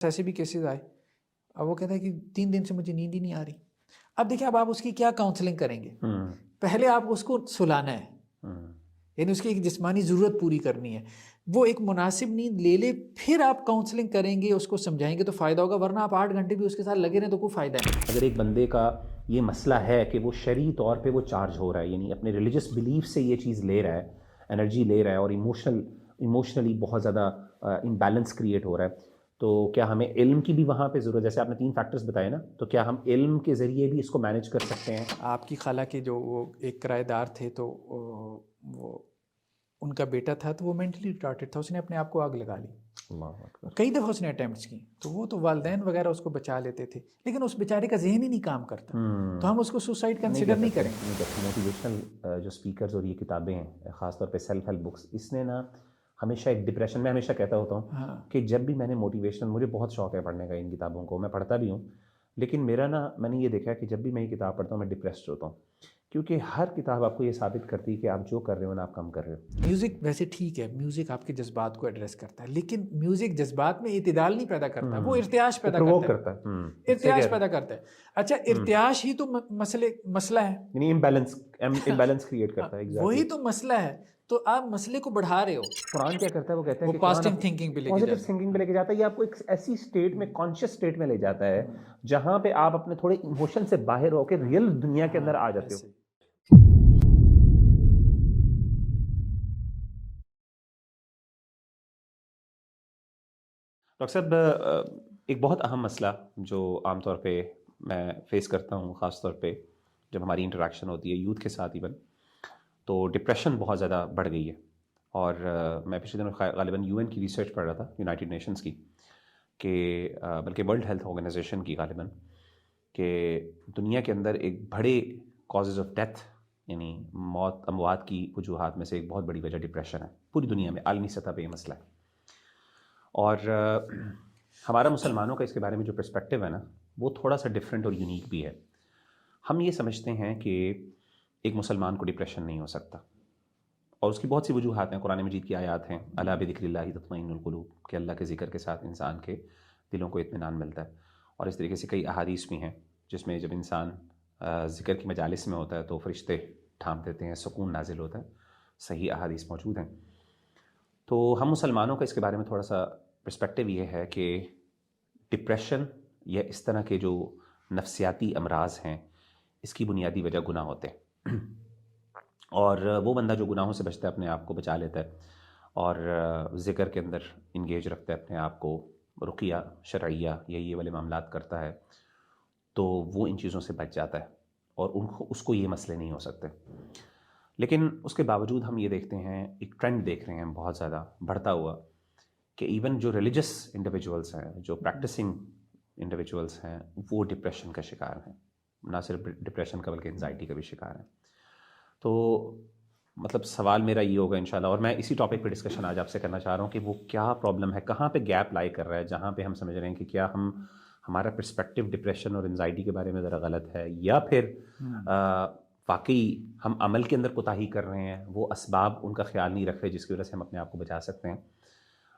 ایسے بھی کیسز آئے، اب وہ کہتا ہے کہ 3 دن سے مجھے نیند ہی نہیں آ رہی. اب دیکھیں اب آپ اس کی کیا کاؤنسلنگ کریں گے؟ پہلے آپ اس کو سلانا ہے، یعنی اس کی ایک جسمانی ضرورت پوری کرنی ہے، وہ ایک مناسب نیند لے لے، پھر آپ کاؤنسلنگ کریں گے، اس کو سمجھائیں گے تو فائدہ ہوگا، ورنہ آپ 8 گھنٹے بھی اس کے ساتھ لگے رہیں تو کوئی فائدہ نہیں. اگر ایک بندے کا یہ مسئلہ ہے کہ وہ شرعی طور پہ وہ چارج ہو رہا ہے، یعنی اپنے ریلیجس بلیف سے یہ چیز لے رہا ہے، انرجی لے رہا ہے، اور ایموشنلی بہت زیادہ امبیلنس کریٹ ہو رہا ہے، تو کیا ہمیں علم کی بھی وہاں پہ ضرورت؟ جیسے آپ نے 3 فیکٹرز بتائے نا، تو کیا ہم علم کے ذریعے بھی اس کو مینیج کر سکتے ہیں؟ آپ کی خالہ کے جو وہ ایک کرایہ دار تھے، تو وہ ان کا بیٹا تھا، تو وہ مینٹلی ریٹارڈڈ تھا، اس نے اپنے آپ کو آگ لگا لی. اللہ اکبر. کئی دفعہ اس نے اٹیمپٹس کی، تو وہ تو والدین وغیرہ اس کو بچا لیتے تھے، لیکن اس بیچارے کا ذہن ہی نہیں کام کرتا، تو ہم اس کو سوسائڈ کنسیڈر نہیں کریں. موٹیویشنل جو اسپیکرز اور یہ کتابیں ہیں، خاص طور پہ سیلف ہیلپ بکس، اس نے نا ہمیشہ ایک ڈپریشن، میں ہمیشہ کہتا ہوتا ہوں کہ جب بھی میں نے موٹیویشنل، مجھے بہت شوق ہے پڑھنے کا ان کتابوں کو، میں پڑھتا بھی ہوں، لیکن میرا نا میں نے یہ دیکھا کہ جب بھی میں یہ کتاب پڑھتا ہوں میں ڈپریسڈ ہوتا ہوں، کیونکہ ہر کتاب آپ کو یہ ثابت کرتی ہے کہ آپ جو کر رہے ہو نا آپ کم کر رہے ہو. میوزک ویسے ٹھیک ہے، میوزک آپ کے جذبات کو ایڈریس کرتا ہے، لیکن میوزک جذبات میں اعتدال نہیں پیدا کرتا، وہ ارتعاش پیدا کرتا ہے، ارتعاش پیدا کرتا ہے. اچھا ارتعاش ہی تو مسئلہ ہے، یعنی امبیلنس کریٹ کرتا ہے. وہی تو مسئلہ ہے، تو آپ مسئلے کو بڑھا رہے ہو. قرآن کیا کرتا ہے؟ وہ کہتا ہے وہ کہ پازیٹیو تھنکنگ پہ لے کے پازیٹیو جاتا ہے. تھنکنگ پہ لے کے جاتا ہے، یہ آپ کو ایک ایسی اسٹیٹ میں، کانشیس اسٹیٹ میں لے جاتا ہے جہاں پہ آپ اپنے تھوڑے ایموشن سے باہر ہو کے ریئل دنیا کے اندر آ جاتے ہو. ڈاکٹر صاحب، ایک بہت اہم مسئلہ جو عام طور پہ میں فیس کرتا ہوں، خاص طور پہ جب ہماری انٹریکشن ہوتی ہے یوتھ کے ساتھ ایون، تو ڈپریشن بہت زیادہ بڑھ گئی ہے. اور میں پچھلے دنوں غالباً UN کی ریسرچ پڑھ رہا تھا، یونائٹڈ نیشنز کی، کہ بلکہ ورلڈ ہیلتھ آرگنائزیشن کی غالباً، کہ دنیا کے اندر ایک بڑے کازز آف ڈیتھ، یعنی اموات کی وجوہات میں سے ایک بہت بڑی وجہ ڈپریشن ہے. پوری دنیا میں عالمی سطح پہ یہ مسئلہ ہے. اور ہمارا مسلمانوں کا اس کے بارے میں جو پرسپیکٹیو ہے نا، وہ تھوڑا سا ڈفرینٹ اور یونیک بھی ہے. ہم یہ سمجھتے ہیں کہ ایک مسلمان کو ڈپریشن نہیں ہو سکتا، اور اس کی بہت سی وجوہات ہیں. قرآن مجید کی آیات ہیں، الا بذکر اللہ تطمئن القلوب، کہ اللہ کے ذکر کے ساتھ انسان کے دلوں کو اطمینان ملتا ہے. اور اس طریقے سے کئی احادیث بھی ہیں جس میں جب انسان ذکر کی مجالس میں ہوتا ہے تو فرشتے تھام دیتے ہیں، سکون نازل ہوتا ہے. صحیح احادیث موجود ہیں. تو ہم مسلمانوں کا اس کے بارے میں تھوڑا سا پرسپیکٹیو یہ ہے کہ ڈپریشن یا اس طرح کے جو نفسیاتی امراض ہیں، اس کی بنیادی وجہ گناہ ہوتے ہیں. اور وہ بندہ جو گناہوں سے بچتا ہے، اپنے آپ کو بچا لیتا ہے اور ذکر کے اندر انگیج رکھتا ہے اپنے آپ کو، رقیہ شرعیہ یہ والے معاملات کرتا ہے، تو وہ ان چیزوں سے بچ جاتا ہے اور اس کو یہ مسئلے نہیں ہو سکتے. لیکن اس کے باوجود ہم یہ دیکھتے ہیں، ایک ٹرینڈ دیکھ رہے ہیں بہت زیادہ بڑھتا ہوا، کہ ایون جو ریلیجس انڈیویجولس ہیں، جو پریکٹسنگ انڈیویجولس ہیں، وہ ڈپریشن کا شکار ہیں. نہ صرف ڈپریشن کا بلکہ انزائٹی کا بھی شکار ہیں. تو مطلب سوال میرا یہ ہوگا انشاءاللہ، اور میں اسی ٹاپک پہ ڈسکشن آج آپ سے کرنا چاہ رہا ہوں، کہ وہ کیا پرابلم ہے، کہاں پہ گیپ لائی کر رہا ہے، جہاں پہ ہم سمجھ رہے ہیں کہ کیا ہمارا پرسپیکٹیو ڈپریشن اور انزائٹی کے بارے میں ذرا غلط ہے، یا پھر واقعی ہم عمل کے اندر کوتاہی کر رہے ہیں، وہ اسباب ان کا خیال نہیں رکھ رہے جس کی وجہ سے ہم اپنے آپ کو بچا سکتے ہیں.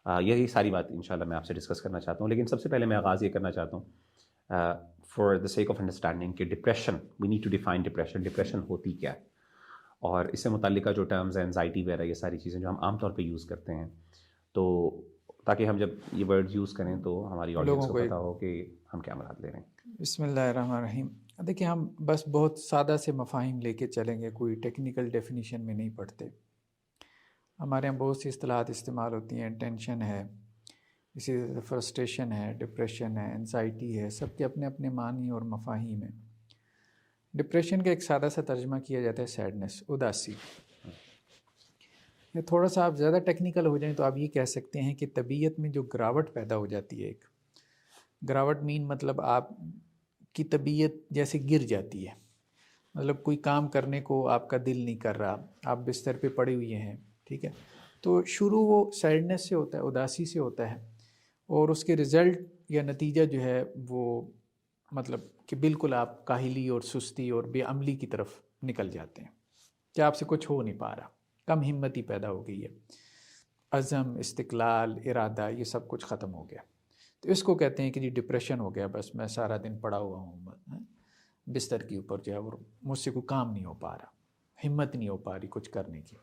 یہی ساری بات انشاءاللہ میں آپ سے ڈسکس کرنا چاہتا ہوں. لیکن سب سے پہلے میں آغاز یہ کرنا چاہتا ہوں for the sake of understanding کہ depression, we need to define depression. Depression ہوتی کیا ہے، اور اس سے متعلقہ جو ٹرمز ہیں، انزائٹی وغیرہ، یہ ساری چیزیں جو ہم عام طور پہ یوز کرتے ہیں، تو تاکہ ہم جب یہ ورڈ یوز کریں تو ہماری آڈینس کو پتہ ہو کہ ہم کیا مراد لے رہے ہیں. بسم اللہ الرحمن الرحیم. دیکھیں، ہم بس بہت سادہ سے مفاہیم لے کے چلیں گے، کوئی ٹیکنیکل ڈیفینیشن میں نہیں پڑھتے. ہمارے یہاں بہت سی اصطلاحات استعمال ہوتی ہیں، ٹینشن ہے، اسی طرح فرسٹریشن ہے، ڈپریشن ہے، انزائٹی ہے، سب کے اپنے اپنے معنی اور مفاہیم ہیں. ڈپریشن کا ایک سادہ سا ترجمہ کیا جاتا ہے سیڈنس، اداسی. یا تھوڑا سا آپ زیادہ ٹیکنیکل ہو جائیں تو آپ یہ کہہ سکتے ہیں کہ طبیعت میں جو گراوٹ پیدا ہو جاتی ہے، ایک گراوٹ مطلب آپ کی طبیعت جیسے گر جاتی ہے، مطلب کوئی کام کرنے کو آپ کا دل نہیں کر رہا، آپ بستر پہ پڑے ہوئے ہیں، ٹھیک ہے. تو شروع وہ سیڈنس سے ہوتا ہے، اداسی سے ہوتا ہے، اور اس کے رزلٹ یا نتیجہ جو ہے وہ مطلب کہ بالکل آپ کاہلی اور سستی اور بے عملی کی طرف نکل جاتے ہیں، کہ آپ سے کچھ ہو نہیں پا رہا، کم ہمتی پیدا ہو گئی ہے، عزم، استقلال، ارادہ، یہ سب کچھ ختم ہو گیا. تو اس کو کہتے ہیں کہ جی ڈپریشن ہو گیا، بس میں سارا دن پڑا ہوا ہوں بستر کے اوپر جو ہے، وہ مجھ سے کوئی کام نہیں ہو پا رہا، ہمت نہیں ہو پا رہی کچھ کرنے کی۔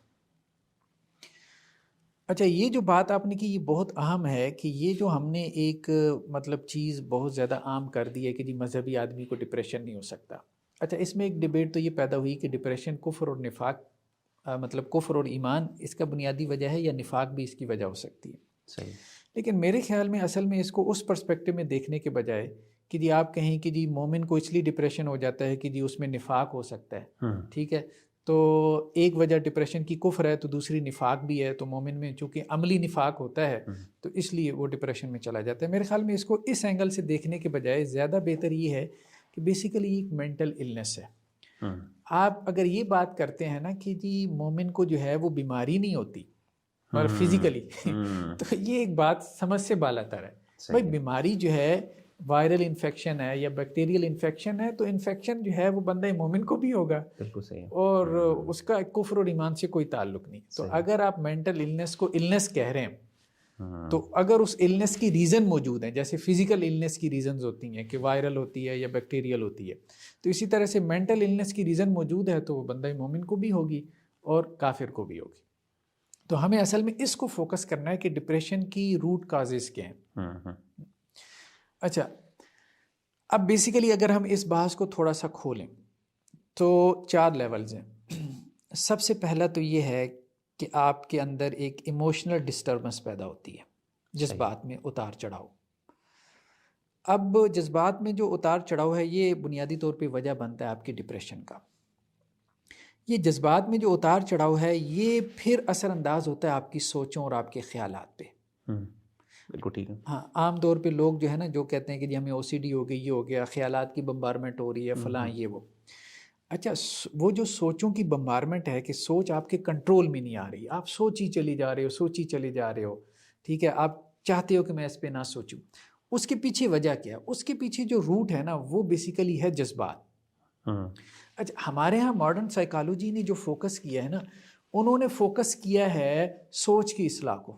اچھا، یہ جو بات آپ نے کی یہ بہت اہم ہے کہ یہ جو ہم نے ایک مطلب چیز بہت زیادہ عام کر دی ہے کہ جی مذہبی آدمی کو ڈپریشن نہیں ہو سکتا۔ اچھا، اس میں ایک ڈیبیٹ تو یہ پیدا ہوئی کہ ڈپریشن کفر اور نفاق، مطلب کفر اور ایمان اس کا بنیادی وجہ ہے یا نفاق بھی اس کی وجہ ہو سکتی ہے۔ صحیح۔ لیکن میرے خیال میں اصل میں اس کو اس پرسپیکٹو میں دیکھنے کے بجائے کہ جی آپ کہیں کہ جی مومن کو اس لیے ڈپریشن ہو جاتا ہے کہ جی اس میں نفاق ہو سکتا ہے، ٹھیک ہے، تو ایک وجہ ڈپریشن کی کفر ہے تو دوسری نفاق بھی ہے، تو مومن میں چونکہ عملی نفاق ہوتا ہے تو اس لیے وہ ڈپریشن میں چلا جاتا ہے۔ میرے خیال میں اس کو اس اینگل سے دیکھنے کے بجائے زیادہ بہتر یہ ہے کہ بیسیکلی ایک مینٹل النس ہے۔ آپ اگر یہ بات کرتے ہیں نا کہ جی مومن کو جو ہے وہ بیماری نہیں ہوتی اور فزیکلی تو یہ ایک بات سمجھ سے بالا تر ہے۔ بھائی بیماری جو ہے وائرل انفیکشن ہے یا بیکٹیریل انفیکشن ہے تو انفیکشن جو ہے وہ بندہ مومن کو بھی ہوگا، بالکل صحیح، اور اس کا کفر اور ایمان سے کوئی تعلق نہیں۔ تو اگر آپ مینٹل النس کو النس کہہ رہے ہیں تو اگر اس النس کی ریزن موجود ہیں، جیسے فزیکل النس کی ریزنز ہوتی ہیں کہ وائرل ہوتی ہے یا بیکٹیریل ہوتی ہے، تو اسی طرح سے مینٹل النس کی ریزن موجود ہے تو وہ بندہ مومن کو بھی ہوگی اور کافر کو بھی ہوگی۔ تو ہمیں اصل میں اس کو فوکس کرنا ہے کہ ڈپریشن کی روٹ کازز کیا ہیں۔ اچھا، اب بیسیکلی اگر ہم اس بحث کو تھوڑا سا کھولیں تو 4 لیولز ہیں۔ سب سے پہلا تو یہ ہے کہ آپ کے اندر ایک ایموشنل ڈسٹربنس پیدا ہوتی ہے، جذبات میں اتار چڑھاؤ۔ اب جذبات میں جو اتار چڑھاؤ ہے یہ بنیادی طور پہ وجہ بنتا ہے آپ کی ڈپریشن کا۔ یہ جذبات میں جو اتار چڑھاؤ ہے یہ پھر اثر انداز ہوتا ہے آپ کی سوچوں اور آپ کے خیالات پہ۔ بالکل ٹھیک ہے۔ ہاں، عام طور پہ لوگ جو ہے نا جو کہتے ہیں کہ جی ہمیں او سی ڈی ہو گئی، یہ ہو گیا، خیالات کی بمبارمنٹ ہو رہی ہے، فلاں یہ وہ۔ اچھا، وہ جو سوچوں کی بمبارمنٹ ہے کہ سوچ آپ کے کنٹرول میں نہیں آ رہی، آپ سوچی چلی جا رہے ہو، سوچی چلی جا رہے ہو، ٹھیک ہے، آپ چاہتے ہو کہ میں اس پہ نہ سوچوں۔ اس کے پیچھے وجہ کیا ہے؟ اس کے پیچھے جو روٹ ہے نا وہ بیسیکلی ہے جذبات۔ اچھا، ہمارے ہاں ماڈرن سائیکالوجی نے جو فوکس کیا ہے نا، انہوں نے فوکس کیا ہے سوچ کی اصلاح کو،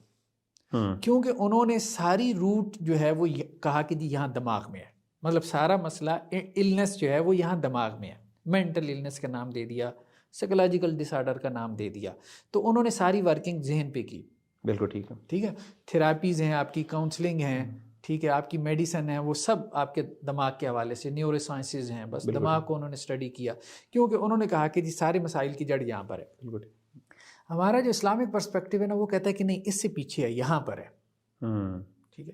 کیونکہ انہوں نے ساری روٹ جو ہے وہ کہا کہ جی یہاں دماغ میں ہے، مطلب سارا مسئلہ النس جو ہے وہ یہاں دماغ میں ہے، مینٹل النس کا نام دے دیا، سائیکولوجیکل ڈس آرڈر کا نام دے دیا، تو انہوں نے ساری ورکنگ ذہن پہ کی۔ بالکل ٹھیک ہے، ٹھیک ہے، تھراپیز ہیں، آپ کی کاؤنسلنگ ہیں، ٹھیک ہے، آپ کی میڈیسن ہے، وہ سب آپ کے دماغ کے حوالے سے، نیورو سائنسز ہیں، بس دماغ کو انہوں نے اسٹڈی کیا، کیونکہ انہوں نے کہا کہ جی سارے مسائل کی جڑ یہاں پر ہے۔ بالکل۔ ہمارا جو اسلامک پرسپیکٹیو ہے نا وہ کہتا ہے کہ نہیں، اس سے پیچھے ہے، یہاں پر ہے، ٹھیک ہے۔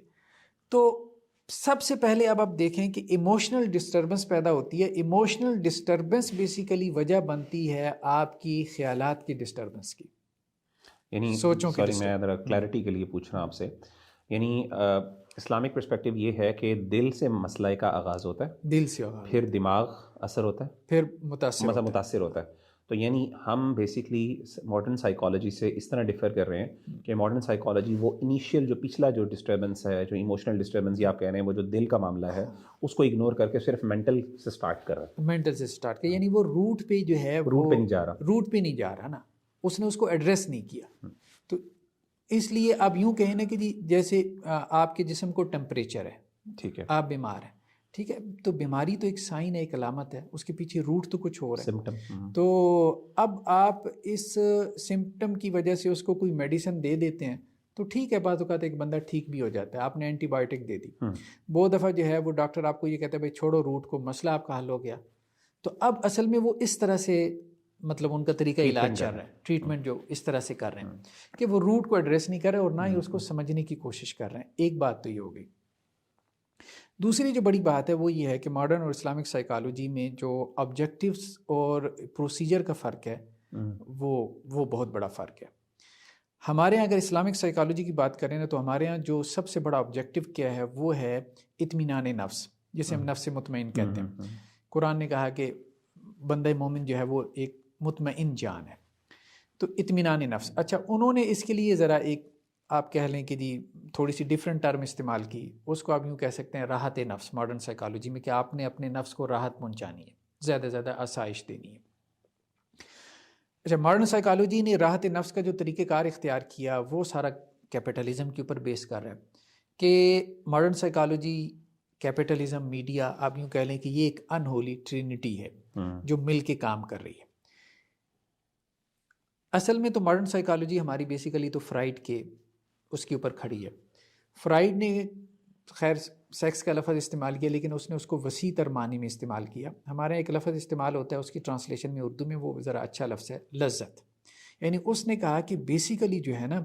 تو سب سے پہلے اب آپ دیکھیں کہ ایموشنل ڈسٹربنس پیدا ہوتی ہے۔ ایموشنل ڈسٹربنس بیسیکلی وجہ بنتی ہے آپ کی خیالات کی ڈسٹربنس کی، یعنی سوچوں کی سوری میں ذرا کلیئرٹی کے لیے پوچھ رہا ہوں آپ سے، یعنی اسلامک پرسپیکٹیو یہ ہے کہ دل سے مسئلہ کا آغاز ہوتا ہے، دل سے آغاز، پھر دماغ اثر ہوتا ہے، پھر متاثر ہوتا ہے۔ تو یعنی ہم بیسکلی ماڈرن سائیکالوجی سے اس طرح ڈفر کر رہے ہیں کہ ماڈرن سائیکالوجی وہ انیشیل جو پچھلا جو ڈسٹربنس ہے، جو ایموشنل ڈسٹربنس یہ آپ کہہ رہے ہیں، وہ جو دل کا معاملہ ہے اس کو اگنور کر کے صرف مینٹل سے سٹارٹ کر رہا ہے، مینٹل سے سٹارٹ کر، یعنی وہ روٹ پہ جو ہے روٹ پہ نہیں جا رہا، روٹ پہ نہیں جا رہا نا، اس نے اس کو ایڈریس نہیں کیا۔ تو اس لیے آپ یوں کہیں نا کہ جی جیسے آپ کے جسم کو ٹمپریچر ہے، ٹھیک ہے، آپ بیمار ہیں، ٹھیک ہے، تو بیماری تو ایک سائن ہے، ایک علامت ہے، اس کے پیچھے روٹ تو کچھ اور ہے، سمپٹم۔ تو اب آپ اس سمپٹم کی وجہ سے اس کو کوئی میڈیسن دے دیتے ہیں تو ٹھیک ہے، بعض اوقات ایک بندہ ٹھیک بھی ہو جاتا ہے، آپ نے اینٹی بایوٹک دے دی، بہت دفعہ جو ہے وہ ڈاکٹر آپ کو یہ کہتا ہے بھائی چھوڑو روٹ کو، مسئلہ آپ کا حل ہو گیا۔ تو اب اصل میں وہ اس طرح سے مطلب ان کا طریقہ علاج چل رہا ہے، ٹریٹمنٹ جو اس طرح سے کر رہے ہیں کہ وہ روٹ کو ایڈریس نہیں کر رہے اور نہ ہی اس کو سمجھنے کی کوشش کر رہے ہیں۔ ایک بات تو یہ ہو گئی۔ دوسری جو بڑی بات ہے وہ یہ ہے کہ ماڈرن اور اسلامک سائیکالوجی میں جو آبجیکٹیوز اور پروسیجر کا فرق ہے وہ بہت بڑا فرق ہے۔ ہمارے یہاں اگر اسلامک سائیکالوجی کی بات کریں نا تو ہمارے یہاں جو سب سے بڑا آبجیکٹیو کیا ہے وہ ہے اطمینان نفس، جسے ہم نفس مطمئن کہتے ہیں۔ قرآن نے کہا کہ بندہ مومن جو ہے وہ ایک مطمئن جان ہے، تو اطمینان نفس۔ اچھا، انہوں نے اس کے لیے ذرا ایک آپ کہہ لیں کہ جی تھوڑی سی ڈیفرنٹ ٹرم استعمال کی، اس کو آپ یوں کہہ سکتے ہیں راحت نفس ماڈرن سائیکالوجی میں، کہ آپ نے اپنے نفس کو راحت پہنچانی ہے، زیادہ سے زیادہ آسائش دینی ہے۔ اچھا، ماڈرن سائیکالوجی نے راحت نفس کا جو طریقہ کار اختیار کیا وہ سارا کیپٹلزم کے اوپر بیس کر رہا ہے کہ ماڈرن سائیکالوجی، کیپٹلزم، میڈیا، آپ یوں کہہ لیں کہ یہ ایک انہولی ٹرینٹی ہے جو مل کے کام کر رہی ہے. اصل میں تو ماڈرن سائیکالوجی ہماری بیسیکلی تو فرائڈ کے اس کے اوپر کھڑی ہے. فرائڈ نے خیر سیکس کا لفظ استعمال کیا، لیکن اس نے اس کو وسیع تر معنی میں استعمال کیا. ہمارے ایک لفظ استعمال ہوتا ہے، اس کی ٹرانسلیشن میں اردو میں وہ ذرا اچھا لفظ ہے، لذت. یعنی اس نے کہا کہ بیسیکلی جو ہے نا،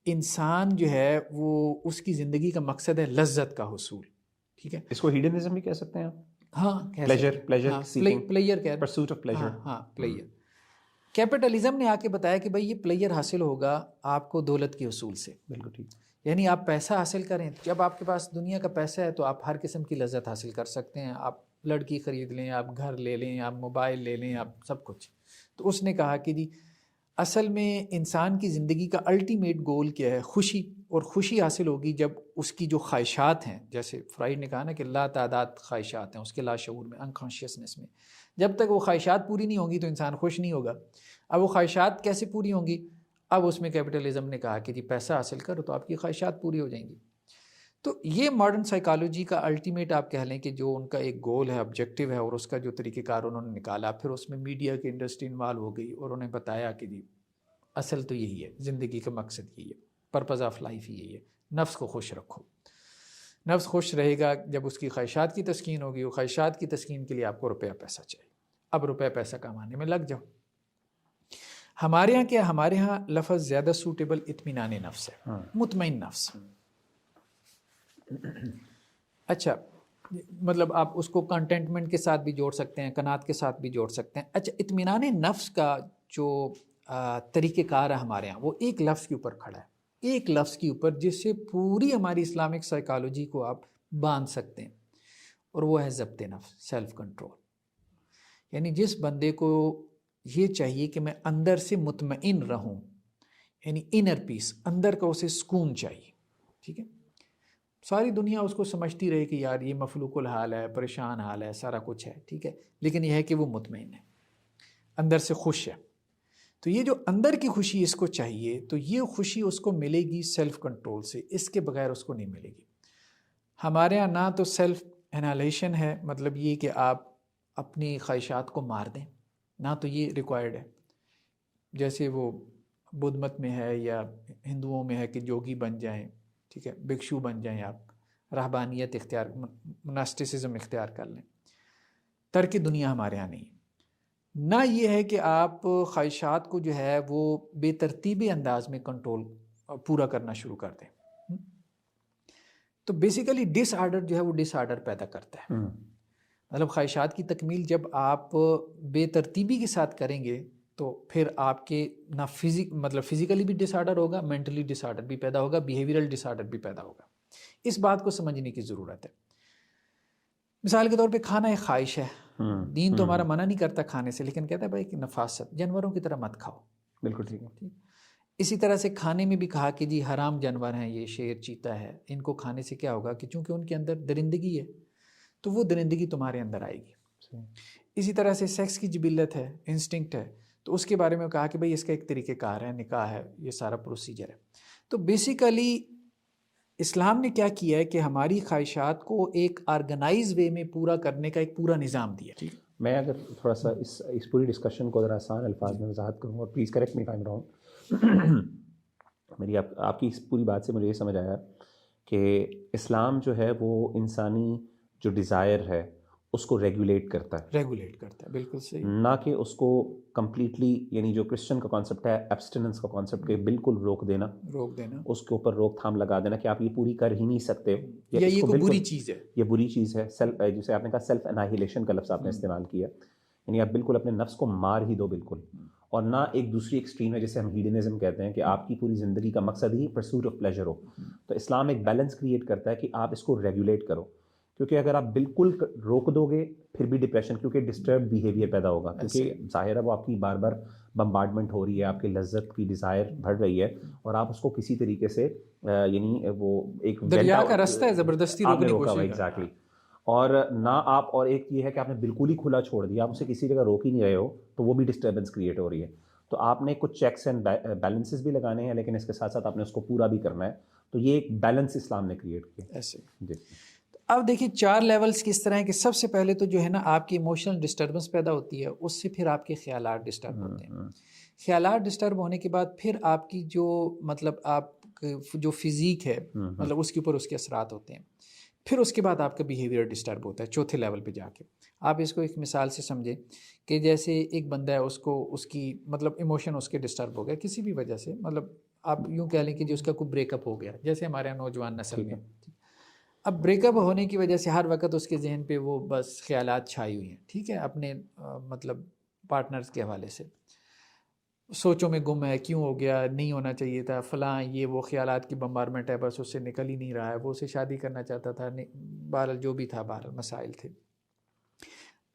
انسان جو ہے وہ اس کی زندگی کا مقصد ہے لذت کا حصول. ٹھیک ہے، اس کو ہیڈنزم بھی کہہ سکتے ہیں آپ. ہاں پلیجر پلیئر کہہ پرسوٹ آف پلیجر. ہاں پلیئر. کیپٹلزم نے آ کے بتایا کہ بھائی یہ پلیئر حاصل ہوگا آپ کو دولت کے حصول سے. بالکل ٹھیک. یعنی آپ پیسہ حاصل کریں، جب آپ کے پاس دنیا کا پیسہ ہے تو آپ ہر قسم کی لذت حاصل کر سکتے ہیں. آپ لڑکی خرید لیں، آپ گھر لے لیں، آپ موبائل لے لیں، آپ سب کچھ. تو اس نے کہا کہ جی اصل میں انسان کی زندگی کا الٹیمیٹ گول کیا ہے؟ خوشی. اور خوشی حاصل ہوگی جب اس کی جو خواہشات ہیں، جیسے فرائڈ نے کہا نا کہ لا تعداد خواہشات ہیں اس کے لاشعور میں، انکانشیسنس میں، جب تک وہ خواہشات پوری نہیں ہوں گی تو انسان خوش نہیں ہوگا. اب وہ خواہشات کیسے پوری ہوں گی؟ اب اس میں کیپٹلزم نے کہا کہ جی پیسہ حاصل کرو تو آپ کی خواہشات پوری ہو جائیں گی. تو یہ ماڈرن سائیکالوجی کا الٹیمیٹ آپ کہہ لیں کہ جو ان کا ایک گول ہے، آبجیکٹیو ہے، اور اس کا جو طریقہ کار انہوں نے نکالا. پھر اس میں میڈیا کی انڈسٹری انوالو ہو گئی اور انہیں بتایا کہ جی اصل تو یہی ہے، زندگی کا مقصد یہی ہے، پرپز آف لائف یہی ہے. نفس کو خوش رکھو. نفس خوش رہے گا جب اس کی خواہشات کی تسکین ہوگی. وہ خواہشات کی تسکین کے لیے آپ کو روپیہ پیسہ چاہیے. اب روپیہ پیسہ کمانے میں لگ جاؤ. ہمارے ہاں کیا، ہمارے ہاں لفظ زیادہ سوٹیبل اطمینان نفس ہے، مطمئن نفس. اچھا، مطلب آپ اس کو کنٹینٹمنٹ کے ساتھ بھی جوڑ سکتے ہیں، قناعت کے ساتھ بھی جوڑ سکتے ہیں. اچھا، اطمینان نفس کا جو طریقہ کار ہے ہمارے ہاں، وہ ایک لفظ کے اوپر کھڑا ہے. ایک لفظ کے اوپر جس سے پوری ہماری اسلامک سائیکالوجی کو آپ باندھ سکتے ہیں، اور وہ ہے ضبط نفس، سیلف کنٹرول. یعنی جس بندے کو یہ چاہیے کہ میں اندر سے مطمئن رہوں، یعنی انر پیس، اندر کا اسے سکون چاہیے. ٹھیک ہے، ساری دنیا اس کو سمجھتی رہے کہ یار یہ مفلوق الحال ہے، پریشان حال ہے، سارا کچھ ہے. ٹھیک ہے، لیکن یہ ہے کہ وہ مطمئن ہے، اندر سے خوش ہے. تو یہ جو اندر کی خوشی اس کو چاہیے، تو یہ خوشی اس کو ملے گی سیلف کنٹرول سے. اس کے بغیر اس کو نہیں ملے گی. ہمارے یہاں نہ تو سیلف انہیلیشن ہے، مطلب یہ کہ آپ اپنی خواہشات کو مار دیں، نہ تو یہ ریکوائرڈ ہے جیسے وہ بدھ مت میں ہے یا ہندوؤں میں ہے کہ جوگی بن جائیں. ٹھیک ہے، بھکشو بن جائیں، آپ رہبانیت اختیار، مناسٹسزم اختیار کر لیں. ترک دنیا ہمارے ہاں نہیں. نہ یہ ہے کہ آپ خواہشات کو جو ہے وہ بے ترتیبی انداز میں کنٹرول پورا کرنا شروع کر دیں. تو بیسیکلی ڈس آرڈر جو ہے وہ ڈس آرڈر پیدا کرتا ہے. مطلب خواہشات کی تکمیل جب آپ بے ترتیبی کے ساتھ کریں گے تو پھر آپ کے نہ مطلب فزیکلی بھی ڈس آرڈر ہوگا، مینٹلی ڈس آرڈر بھی پیدا ہوگا، بیہیویئرل ڈس آرڈر بھی پیدا ہوگا. اس بات کو سمجھنے کی ضرورت ہے. مثال کے طور پہ کھانا ایک خواہش ہے. دین تو ہمارا منع نہیں کرتا کھانے سے، لیکن کہتا ہے بھائی کہ نفاست، جانوروں کی طرح مت کھاؤ. بالکل ٹھیک ہے. اسی طرح سے کھانے میں بھی کہا کہ جی حرام جانور ہیں، یہ شیر، چیتا ہے، ان کو کھانے سے کیا ہوگا کہ چونکہ ان کے اندر درندگی ہے تو وہ درندگی تمہارے اندر آئے گی. اسی طرح سے سیکس کی جبلت ہے، انسٹنکٹ ہے، تو اس کے بارے میں کہا کہ بھئی اس کا ایک طریقہ کار ہے، نکاح ہے، یہ سارا پروسیجر ہے. تو بیسیکلی اسلام نے کیا کیا ہے کہ ہماری خواہشات کو ایک آرگنائز وے میں پورا کرنے کا ایک پورا نظام دیا. میں اگر تھوڑا سا اس پوری ڈسکشن کو ذرا آسان الفاظ میں وضاحت کروں، اور please correct me if I am wrong. میری آپ کی اس پوری بات سے مجھے یہ سمجھ آیا کہ اسلام جو ہے وہ انسانی جو ڈیزائر ہے اس کو ریگولیٹ کرتا ہے. بالکل صحیح. نہ کہ اس کو کمپلیٹلی، یعنی جو کرسچن کا کانسیپٹ ہے ایبسٹیننس کا کانسیپٹ، کہ بالکل روک دینا، اس کے اوپر روک تھام لگا دینا کہ آپ یہ پوری کر ہی نہیں سکتے، یا یہ کوئی بری چیز ہے، یہ بری چیز ہے. جسے آپ نے کہا سیلف انہیلیشن کا لفظ آپ نے استعمال کیا، یعنی آپ بالکل اپنے نفس کو مار ہی دو بالکل. اور نہ ایک دوسری ایکسٹریم ہے جسے ہم ہیڈنزم کہتے ہیں کہ آپ کی پوری زندگی کا مقصد ہی پرسوٹ آف پلیجر ہو. تو اسلام ایک بیلنس کریٹ کرتا ہے کہ آپ اس کو ریگولیٹ کرو، کیونکہ اگر آپ بالکل روک دو گے پھر بھی ڈپریشن، کیونکہ ڈسٹرب بیہیویئر پیدا ہوگا، کیونکہ ظاہر ہے وہ آپ کی بار بار بمبارڈمنٹ ہو رہی ہے، آپ کی لذت کی ڈیزائر بڑھ رہی ہے، اور آپ اس کو کسی طریقے سے یعنی وہ ایک دریا کا رستہ ہے، زبردستی روکنے کی کوشش. ایگزیکٹلی. اور نہ آپ، اور ایک یہ ہے کہ آپ نے بالکل ہی کھلا چھوڑ دیا، آپ اسے کسی جگہ روک ہی نہیں رہے ہو، تو وہ بھی ڈسٹربنس کریٹ ہو رہی ہے. تو آپ نے کچھ چیکس اینڈ بیلنسز بھی لگانے ہیں، لیکن اس کے ساتھ ساتھ آپ نے اس کو پورا بھی کرنا ہے. تو یہ ایک بیلنس اسلام نے کریٹ کیا. ایسے. جی. اب دیکھیے 4 لیولز کس طرح ہیں کہ سب سے پہلے تو جو ہے نا آپ کی ایموشنل ڈسٹربنس پیدا ہوتی ہے، اس سے پھر آپ کے خیالات ڈسٹرب ہوتے ہیں. خیالات ڈسٹرب ہونے کے بعد پھر آپ کی جو مطلب آپ جو فزیک ہے مطلب اس کے اوپر اس کے اثرات ہوتے ہیں. پھر اس کے بعد آپ کا بیہیویئر ڈسٹرب ہوتا ہے چوتھے لیول پہ جا کے. آپ اس کو ایک مثال سے سمجھیں کہ جیسے ایک بندہ ہے، اس کو اس کی مطلب ایموشن اس کے ڈسٹرب ہو گیا کسی بھی وجہ سے، مطلب آپ یوں کہہ لیں کہ جو اس کا کوئی بریک اپ ہو گیا، جیسے ہمارے یہاں نوجوان نسل میں. اب بریک اپ ہونے کی وجہ سے ہر وقت اس کے ذہن پہ وہ بس خیالات چھائی ہوئی ہیں، ٹھیک ہے، اپنے مطلب پارٹنرز کے حوالے سے سوچوں میں گم ہے، کیوں ہو گیا، نہیں ہونا چاہیے تھا، فلاں یہ وہ خیالات کی بمبارمنٹ ہے، بس اس سے نکل ہی نہیں رہا ہے، وہ اسے شادی کرنا چاہتا تھا، بہرحال جو بھی تھا، بہرحال مسائل تھے.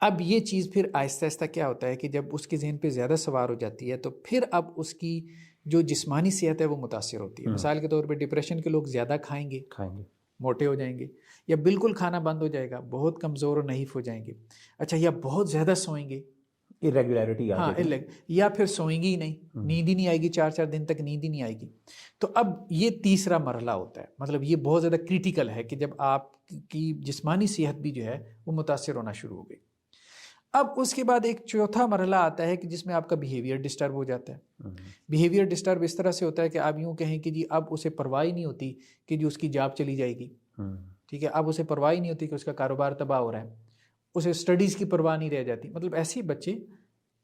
اب یہ چیز پھر آہستہ آہستہ کیا ہوتا ہے کہ جب اس کے ذہن پہ زیادہ سوار ہو جاتی ہے تو پھر اب اس کی جو جسمانی صحت ہے وہ متاثر ہوتی ہے. مثال کے طور پہ ڈپریشن کے لوگ زیادہ کھائیں گے، موٹے ہو جائیں گے، یا بالکل کھانا بند ہو جائے گا، بہت کمزور و نحیف ہو جائیں گے. اچھا، یا بہت زیادہ سوئیں گے، irregularity ہاں، یا پھر سوئیں گی ہی نہیں، نیند ہی نہیں آئے گی، 4 دن تک نیند ہی نہیں آئے گی. تو اب یہ تیسرا مرحلہ ہوتا ہے، مطلب یہ بہت زیادہ کریٹیکل ہے کہ جب آپ کی جسمانی صحت بھی جو ہے وہ متاثر ہونا شروع ہو گئی. اب اس کے بعد ایک چوتھا مرحلہ آتا ہے کہ جس میں آپ کا بیہیویئر ڈسٹرب ہو جاتا ہے. بیہیویئر ڈسٹرب اس طرح سے ہوتا ہے کہ آپ یوں کہیں کہ جی اب اسے پرواہ ہی نہیں ہوتی کہ جو اس کی جاب چلی جائے گی، ٹھیک ہے، اب اسے پرواہ ہی نہیں ہوتی کہ اس کا کاروبار تباہ ہو رہا ہے، اسے اسٹڈیز کی پرواہ نہیں رہ جاتی. مطلب ایسے بچے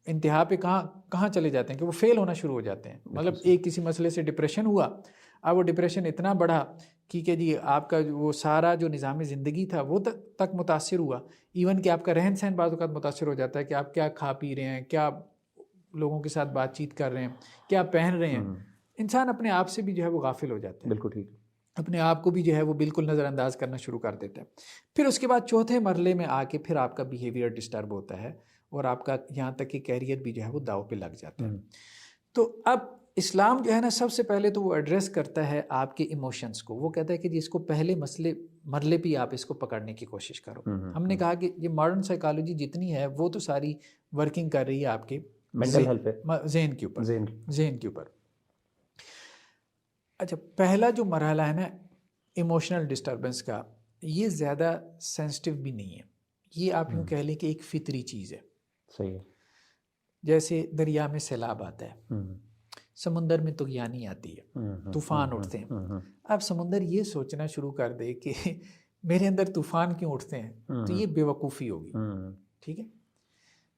انتہا پہ کہاں چلے جاتے ہیں کہ وہ فیل ہونا شروع ہو جاتے ہیں. مطلب ایک کسی مسئلے سے ڈپریشن ہوا، اب وہ ڈپریشن اتنا بڑھا کہ جی آپ کا وہ سارا جو نظام زندگی تھا وہ تک متاثر ہوا. ایون کہ آپ کا رہن سہن بعض اوقات متاثر ہو جاتا ہے کہ آپ کیا کھا پی رہے ہیں، کیا لوگوں کے ساتھ بات چیت کر رہے ہیں، کیا پہن رہے ہیں. انسان اپنے آپ سے بھی جو ہے وہ غافل ہو جاتا ہے، بالکل ٹھیک، اپنے آپ کو بھی جو ہے وہ بالکل نظر انداز کرنا شروع کر دیتا ہے. پھر اس کے بعد چوتھے مرحلے میں آ کے پھر آپ کا بیہیویئر ڈسٹرب ہوتا ہے اور آپ کا یہاں تک کہ کیریئر بھی جو ہے وہ داؤ پہ لگ جاتا ہے. تو اب اسلام جو ہے نا سب سے پہلے تو وہ ایڈریس کرتا ہے آپ کے ایموشنز کو. وہ کہتا ہے کہ جی اس کو پہلے مرحلے پہ آپ اس کو پکڑنے کی کوشش کرو. ہم نے کہا کہ یہ ماڈرن سائیکالوجی جتنی ہے وہ تو ساری ورکنگ کر رہی ہے آپ کے مینٹل ہیلتھ پہ، ذہن کے اوپر. اچھا، پہلا جو مرحلہ ہے نا ایموشنل ڈسٹربنس کا، یہ زیادہ سینسٹیو بھی نہیں ہے. یہ آپ یوں کہہ لیں کہ ایک فطری چیز ہے. صحیح ہے. جیسے دریا میں سیلاب آتا ہے، سمندر میں طغیانی آتی ہے، طوفان اٹھتے ہیں. اب سمندر یہ سوچنا شروع کر دے کہ میرے اندر طوفان کیوں اٹھتے ہیں، تو یہ بے وقوفی ہوگی، ٹھیک ہے.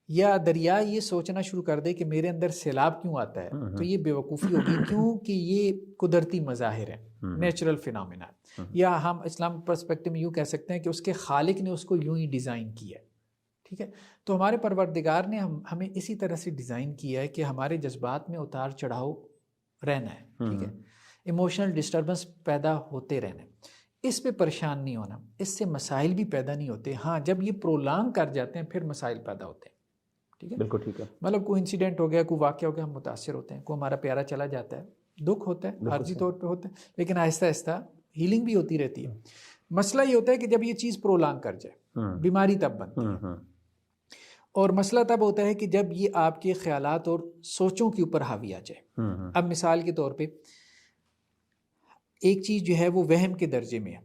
یا دریا یہ سوچنا شروع کر دے کہ میرے اندر سیلاب کیوں آتا ہے، تو یہ بے وقوفی ہوگی، کیونکہ یہ قدرتی مظاہر ہیں، نیچرل فینومینا. یا ہم اسلام پرسپیکٹو میں یوں کہہ سکتے ہیں کہ اس کے خالق نے اس کو یوں ہی ڈیزائن کیا ہے، ٹھیک ہے. تو ہمارے پروردگار نے ہمیں اسی طرح سے ڈیزائن کیا ہے کہ ہمارے جذبات میں اتار چڑھاؤ رہنا ہے، ٹھیک ہے، ایموشنل ڈسٹربنس پیدا ہوتے رہنا ہے. اس پہ پریشان نہیں ہونا، اس سے مسائل بھی پیدا نہیں ہوتے. ہاں، جب یہ پرولانگ کر جاتے ہیں پھر مسائل پیدا ہوتے ہیں، ٹھیک ہے. بالکل ٹھیک ہے. مطلب کوئی انسیڈنٹ ہو گیا، کوئی واقعہ ہو گیا، ہم متاثر ہوتے ہیں، کوئی ہمارا پیارا چلا جاتا ہے، دکھ ہوتا ہے، عارضی طور پہ ہوتا ہے، لیکن آہستہ آہستہ ہیلنگ بھی ہوتی رہتی ہے. مسئلہ یہ ہوتا ہے کہ جب یہ چیز پرولانگ کر جائے، بیماری تب بنتی ہے. اور مسئلہ تب ہوتا ہے کہ جب یہ آپ کے خیالات اور سوچوں کے اوپر حاوی آ جائے. اب مثال کے طور پہ ایک چیز جو ہے وہ وہم کے درجے میں ہے،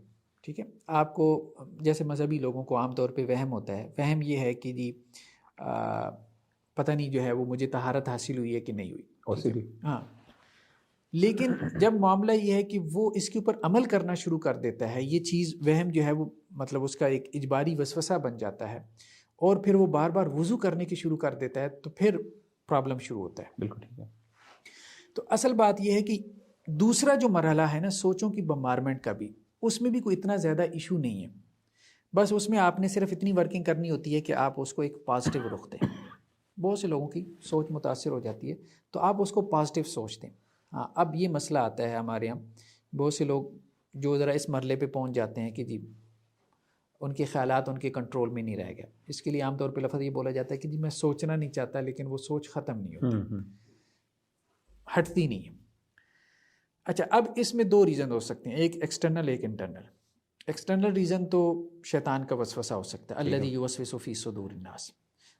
ٹھیک ہے. آپ کو جیسے مذہبی لوگوں کو عام طور پہ وہم ہوتا ہے، وہم یہ ہے کہ جی پتہ نہیں جو ہے وہ مجھے طہارت حاصل ہوئی ہے کہ نہیں ہوئی، ہاں. لیکن جب معاملہ یہ ہے کہ وہ اس کے اوپر عمل کرنا شروع کر دیتا ہے، یہ چیز وہم جو ہے وہ مطلب اس کا ایک اجباری وسوسہ بن جاتا ہے، اور پھر وہ بار بار وضو کرنے کی شروع کر دیتا ہے، تو پھر پرابلم شروع ہوتا ہے. بالکل ٹھیک ہے. تو اصل بات یہ ہے کہ دوسرا جو مرحلہ ہے نا سوچوں کی بمبارمنٹ کا بھی، اس میں بھی کوئی اتنا زیادہ ایشو نہیں ہے. بس اس میں آپ نے صرف اتنی ورکنگ کرنی ہوتی ہے کہ آپ اس کو ایک پازیٹیو رخ دیں. بہت سے لوگوں کی سوچ متاثر ہو جاتی ہے، تو آپ اس کو پازیٹیو سوچ دیں. ہاں، اب یہ مسئلہ آتا ہے ہمارے یہاں، بہت سے لوگ جو ذرا اس مرحلے پہ پہنچ جاتے ہیں کہ جی ان کے خیالات ان کے کنٹرول میں نہیں رہ گئے. اس کے لیے عام طور پہ لفظ یہ بولا جاتا ہے کہ جی میں سوچنا نہیں چاہتا، لیکن وہ سوچ ختم نہیں ہوتی، ہٹتی نہیں ہے. اچھا، اب اس میں 2 ریزن ہو سکتے ہیں، ایک ایکسٹرنل ایک انٹرنل. ایکسٹرنل ریزن تو شیطان کا وسوسہ ہو سکتا ہے، الذی یوسوس فی صدور الناس.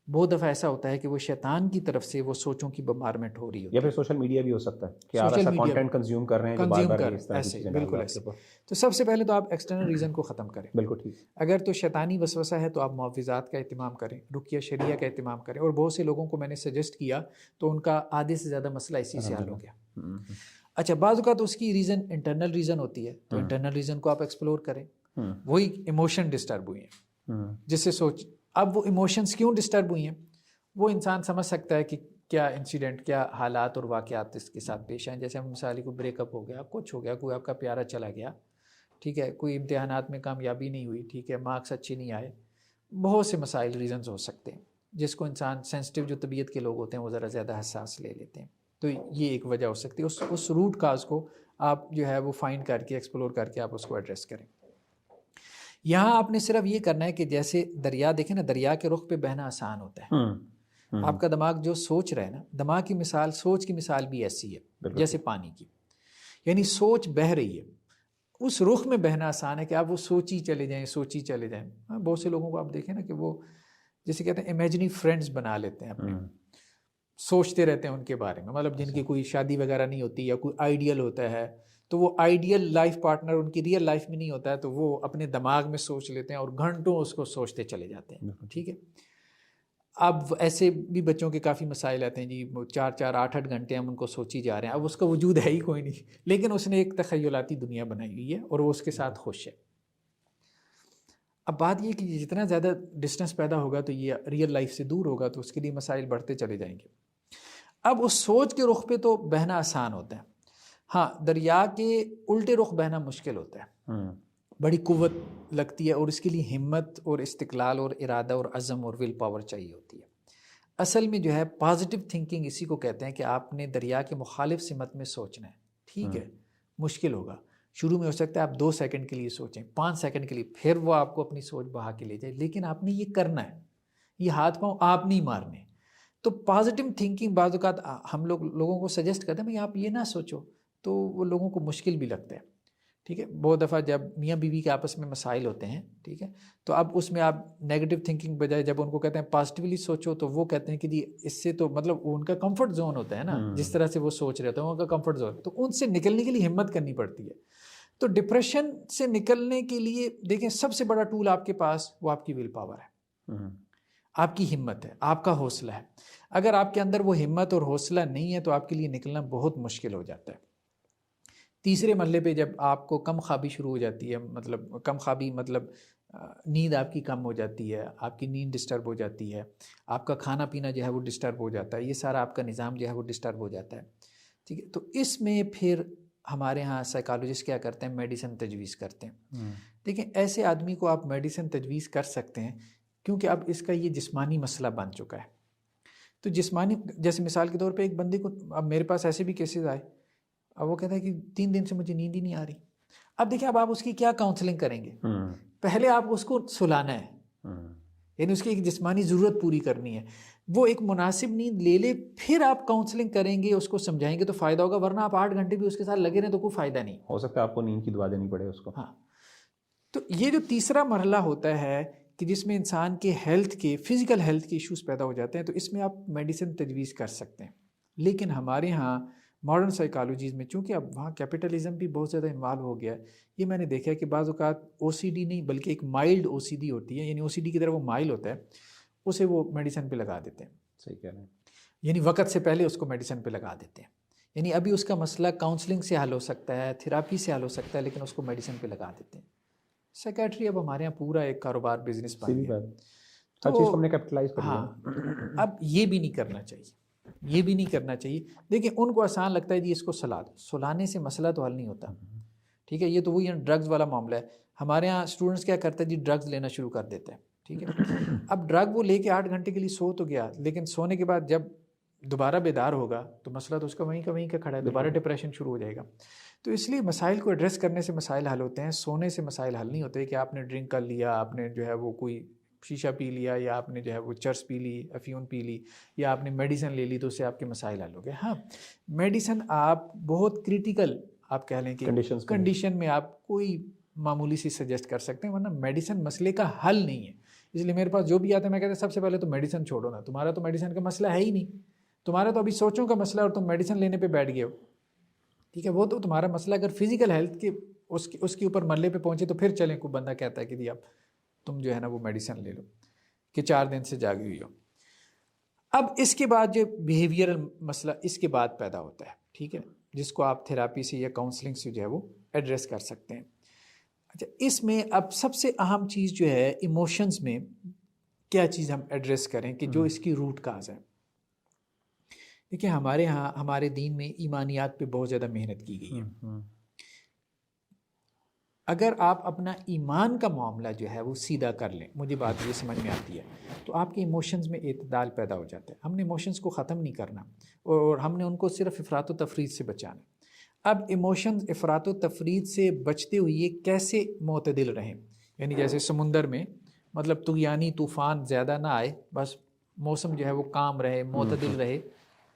بہت دفعہ ایسا ہوتا ہے کہ وہ شیطان کی طرف سے وہ سوچوں کی بمبارمنٹ ہو رہی ہوتی یا پھر سوشل میڈیا بھی ہو سکتا ہے کہ آپ سوشل ایسا میڈیا کانٹینٹ کنزیوم کر رہے ہیں جو بار کنزیوم بار کر اس طرح کی ایسے چیزیں ڈال بالکل رہا ہے آپ ایسے. کے اوپر. تو سب سے پہلے تو آپ ایکسٹرنل ریزن کو ختم کریں. بالکل ٹھیک. اگر تو شیطانی وسوسہ ہے تو آپ معوذات کا اہتمام کریں, رقیہ شریعہ کا اہتمام کریں, اور بہت سے لوگوں کو میں نے سجیسٹ کیا تو ان کا آدھے سے زیادہ مسئلہ اسی سے حل ہو گیا. اچھا, بعض اوقات اس کی ریزن انٹرنل ریزن ہوتی ہے, تو انٹرنل ریزن کو آپ ایکسپلور کریں. وہی ایموشن ڈسٹرب ہوئی ہیں جس سے سوچ, اب وہ ایموشنز کیوں ڈسٹرب ہوئی ہیں وہ انسان سمجھ سکتا ہے کہ کیا انسیڈنٹ, کیا حالات اور واقعات اس کے ساتھ پیش آئیں. جیسے ہم مثال کو بریک اپ ہو گیا, کچھ ہو گیا, کوئی آپ کا پیارا چلا گیا, ٹھیک ہے, کوئی امتحانات میں کامیابی نہیں ہوئی, ٹھیک ہے, مارکس اچھے نہیں آئے, بہت سے مسائل ریزنز ہو سکتے ہیں جس کو انسان سینسٹیو جو طبیعت کے لوگ ہوتے ہیں وہ ذرا زیادہ حساس لے لیتے ہیں. تو یہ ایک وجہ ہو سکتی ہے. اس روٹ کاز کو آپ جو ہے وہ فائنڈ کر کے ایکسپلور کر کے آپ اس کو ایڈریس کریں. یہاں آپ نے صرف یہ کرنا ہے کہ جیسے دریا دیکھیں نا, دریا کے رخ پہ بہنا آسان ہوتا ہے. آپ کا دماغ جو سوچ رہا ہے نا, دماغ کی مثال, سوچ کی مثال بھی ایسی ہے جیسے پانی کی, یعنی سوچ بہہ رہی ہے, اس رخ میں بہنا آسان ہے کہ آپ وہ سوچی چلے جائیں, سوچی چلے جائیں. بہت سے لوگوں کو آپ دیکھیں نا کہ وہ جیسے کہتے ہیں امیجنری فرینڈز بنا لیتے ہیں اپنے, سوچتے رہتے ہیں ان کے بارے میں, مطلب جن کی کوئی شادی وغیرہ نہیں ہوتی یا کوئی آئیڈیل ہوتا ہے تو وہ آئیڈیل لائف پارٹنر ان کی ریئل لائف میں نہیں ہوتا ہے تو وہ اپنے دماغ میں سوچ لیتے ہیں اور گھنٹوں اس کو سوچتے چلے جاتے ہیں. ٹھیک ہے, اب ایسے بھی بچوں کے کافی مسائل آتے ہیں جی, 4-8 گھنٹے ہم ان کو سوچی جا رہے ہیں, اب اس کا وجود ہے ہی کوئی نہیں, لیکن اس نے ایک تخیلاتی دنیا بنائی ہوئی ہے اور وہ اس کے ساتھ خوش ہے. اب بات یہ کہ جتنا زیادہ ڈسٹینس پیدا ہوگا تو یہ ریئل لائف سے دور ہوگا تو اس کے لیے مسائل بڑھتے چلے جائیں گے. اب اس سوچ کے رخ پہ تو بہنا آسان ہوتا ہے, ہاں دریا کے الٹے رخ بہنا مشکل ہوتا ہے, بڑی قوت لگتی ہے اور اس کے لیے ہمت اور استقلال اور ارادہ اور عزم اور ول پاور چاہیے ہوتی ہے. اصل میں جو ہے پازیٹیو تھنکنگ اسی کو کہتے ہیں کہ آپ نے دریا کے مخالف سمت میں سوچنا ہے. ٹھیک ہے, مشکل ہوگا, شروع میں ہو سکتا ہے آپ 2 سیکنڈ کے لیے سوچیں, 5 سیکنڈ کے لیے, پھر وہ آپ کو اپنی سوچ بہا کے لے جائے, لیکن آپ نے یہ کرنا ہے, یہ ہاتھ پاؤں آپ نہیں مارنے. تو پازیٹیو تھنکنگ بعض اوقات ہم لوگوں کو سجیسٹ کرتے ہیں بھائی آپ یہ نہ سوچو, تو وہ لوگوں کو مشکل بھی لگتا ہے. ٹھیک ہے, بہت دفعہ جب میاں بیوی کے آپس میں مسائل ہوتے ہیں, ٹھیک ہے, تو اب اس میں آپ نیگیٹو تھنکنگ بجائے جب ان کو کہتے ہیں پازیٹیولی سوچو تو وہ کہتے ہیں کہ جی اس سے تو مطلب ان کا کمفرٹ زون ہوتا ہے نا, جس طرح سے وہ سوچ رہے ہوتے ہیں ان کا کمفرٹ زون, تو ان سے نکلنے کے لیے ہمت کرنی پڑتی ہے. تو ڈپریشن سے نکلنے کے لیے دیکھیں سب سے بڑا ٹول آپ کے پاس وہ آپ کی ول پاور ہے, آپ کی ہمت ہے, آپ کا حوصلہ ہے. اگر آپ کے اندر وہ ہمت اور حوصلہ نہیں ہے تو آپ کے لیے نکلنا بہت مشکل ہو جاتا ہے. تیسرے مرحلے پہ جب آپ کو کم خوابی شروع ہو جاتی ہے, مطلب کم خوابی مطلب نیند آپ کی کم ہو جاتی ہے, آپ کی نیند ڈسٹرب ہو جاتی ہے, آپ کا کھانا پینا جو ہے وہ ڈسٹرب ہو جاتا ہے, یہ سارا آپ کا نظام جو ہے وہ ڈسٹرب ہو جاتا ہے. ٹھیک ہے, تو اس میں پھر ہمارے ہاں سائیکالوجسٹ کیا کرتے ہیں, میڈیسن تجویز کرتے ہیں. دیکھیں ایسے آدمی کو آپ میڈیسن تجویز کر سکتے ہیں کیونکہ اب اس کا یہ جسمانی مسئلہ بن چکا ہے. تو جسمانی, جیسے مثال کے طور پہ ایک بندے کو, اب میرے پاس ایسے بھی کیسز آئے, اب وہ کہتا ہے کہ 3 دن سے مجھے نیند ہی نہیں آ رہی. اب دیکھیں اب آپ اس کی کیا کاؤنسلنگ کریں گے, پہلے آپ اس کو سلانا ہے, یعنی اس کی ایک جسمانی ضرورت پوری کرنی ہے, وہ ایک مناسب نیند لے لے, پھر آپ کاؤنسلنگ کریں گے, اس کو سمجھائیں گے تو فائدہ ہوگا, ورنہ آپ 8 گھنٹے بھی اس کے ساتھ لگے رہیں تو کوئی فائدہ نہیں. ہو سکتا ہے آپ کو نیند کی دعا دینی پڑے اس کو. ہاں, تو یہ جو تیسرا مرحلہ ہوتا ہے کہ جس میں انسان کے ہیلتھ کے, فزیکل ہیلتھ کے ایشوز پیدا ہو جاتے ہیں, تو اس میں آپ میڈیسن تجویز کر سکتے ہیں. لیکن ہمارے ہاں ماڈرن سائیکالوجیز میں چونکہ اب وہاں کیپٹلزم بھی بہت زیادہ انوالو ہو گیا ہے, یہ میں نے دیکھا ہے کہ بعض اوقات او سی ڈی نہیں بلکہ ایک مائلڈ او سی ڈی ہوتی ہے, یعنی او سی ڈی کی طرح وہ مائل ہوتا ہے, اسے وہ میڈیسن پہ لگا دیتے ہیں. صحیح کہہ رہے ہیں, یعنی وقت سے پہلے اس کو میڈیسن پہ لگا دیتے ہیں. یعنی ابھی اس کا مسئلہ کاؤنسلنگ سے حل ہو سکتا ہے, تھراپی سے حل ہو سکتا ہے, لیکن اس کو میڈیسن پہ لگا دیتے ہیں. سائیکیٹری اب ہمارے یہاں پورا ایک کاروبار بزنس بن گیا, ہر چیز کو ہم نے کیپٹلائز کر لیا. ہاں, اب یہ بھی نہیں کرنا چاہیے, یہ بھی نہیں کرنا چاہیے. دیکھیں ان کو آسان لگتا ہے جی اس کو سلا دو, سلانے سے مسئلہ تو حل نہیں ہوتا. ٹھیک ہے, یہ تو وہی ڈرگز والا معاملہ ہے. ہمارے ہاں اسٹوڈنٹس کیا کرتے ہیں جی ڈرگز لینا شروع کر دیتے ہیں. ٹھیک ہے, اب ڈرگ وہ لے کے 8 گھنٹے کے لیے سو تو گیا, لیکن سونے کے بعد جب دوبارہ بیدار ہوگا تو مسئلہ تو اس کا وہیں کا کھڑا ہے, دوبارہ ڈپریشن شروع ہو جائے گا. تو اس لیے مسائل کو ایڈریس کرنے سے مسائل حل ہوتے ہیں, سونے سے مسائل حل نہیں ہوتے کہ آپ نے ڈرنک کر لیا, آپ نے جو ہے وہ کوئی شیشہ پی لیا, یا آپ نے جو ہے وہ چرس پی لی, افیون پی لی, یا آپ نے میڈیسن لے لی تو اس سے آپ کے مسائل حل ہو گئے. ہاں میڈیسن آپ بہت کریٹیکل آپ کہہ لیں کہ کنڈیشن میں آپ کوئی معمولی سی سجیسٹ کر سکتے ہیں, ورنہ میڈیسن مسئلے کا حل نہیں ہے. اس لیے میرے پاس جو بھی آتا ہے میں کہتا ہوں سب سے پہلے تو میڈیسن چھوڑو نا, تمہارا تو میڈیسن کا مسئلہ ہے ہی نہیں, تمہارا تو ابھی سوچوں کا مسئلہ اور تم میڈیسن لینے پہ بیٹھ گئے ہو, ٹھیک ہے. وہ تو تمہارا مسئلہ اگر فزیکل ہیلتھ کے اس کے اوپر مرلے پہ پہنچے تو پھر چلیں, کوئی بندہ کہتا ہے کہ اب تم جو ہے نا وہ میڈیسن لے لو کہ 4 دن سے جاگی ہوئی ہو. اب اس کے بعد جو بیہیویئرل مسئلہ اس کے بعد پیدا ہوتا ہے, ٹھیک ہے, جس کو آپ تھراپی سے یا کاؤنسلنگ سے جو ہے وہ ایڈریس کر سکتے ہیں. اچھا, اس میں اب سب سے اہم چیز جو ہے ایموشنز میں کیا چیز ہم ایڈریس کریں کہ جو اس کی روٹ کاز ہے. دیکھیں ہمارے ہاں ہمارے دین میں ایمانیات پہ بہت زیادہ محنت کی گئی ہے. اگر آپ اپنا ایمان کا معاملہ جو ہے وہ سیدھا کر لیں, مجھے بات یہ سمجھ میں آتی ہے, تو آپ کے ایموشنز میں اعتدال پیدا ہو جاتا ہے. ہم نے ایموشنز کو ختم نہیں کرنا اور ہم نے ان کو صرف افراط و تفرید سے بچانا. اب ایموشنز افراط و تفرید سے بچتے ہوئے کیسے معتدل رہیں, یعنی جیسے سمندر میں مطلب طغیانی طوفان زیادہ نہ آئے, بس موسم جو ہے وہ کام رہے, معتدل رہے,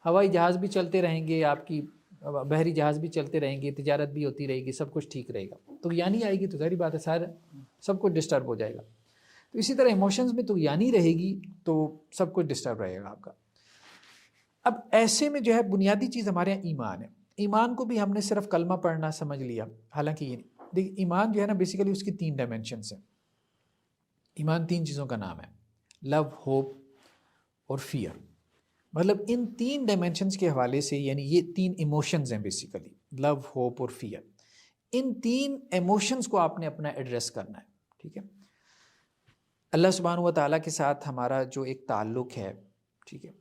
ہوائی جہاز بھی چلتے رہیں گے, آپ کی بحری جہاز بھی چلتے رہیں گے, تجارت بھی ہوتی رہے گی, سب کچھ ٹھیک رہے گا. طغیانی آئے گی تو ظاہری بات ہے سارا سب کچھ ڈسٹرب ہو جائے گا. تو اسی طرح ایموشنز میں طغیانی رہے گی تو سب کچھ ڈسٹرب رہے گا آپ کا. اب ایسے میں جو ہے بنیادی چیز ہمارے یہاں ایمان ہے. ایمان کو بھی ہم نے صرف کلمہ پڑھنا سمجھ لیا, حالانکہ یہ نہیں. دیکھیں ایمان جو ہے نا بیسیکلی اس کی 3 ڈائمینشنس ہیں. ایمان 3 چیزوں کا نام ہے, لو, ہوپ اور فیئر. مطلب ان 3 ڈائمینشنز کے حوالے سے, یعنی یہ 3 ایموشنز ہیں بیسیکلی, لو, ہوپ اور فیئر. ان 3 ایموشنز کو آپ نے اپنا ایڈریس کرنا ہے, ٹھیک ہے. اللہ سبحانہ و تعالیٰ کے ساتھ ہمارا جو ایک تعلق ہے, ٹھیک ہے,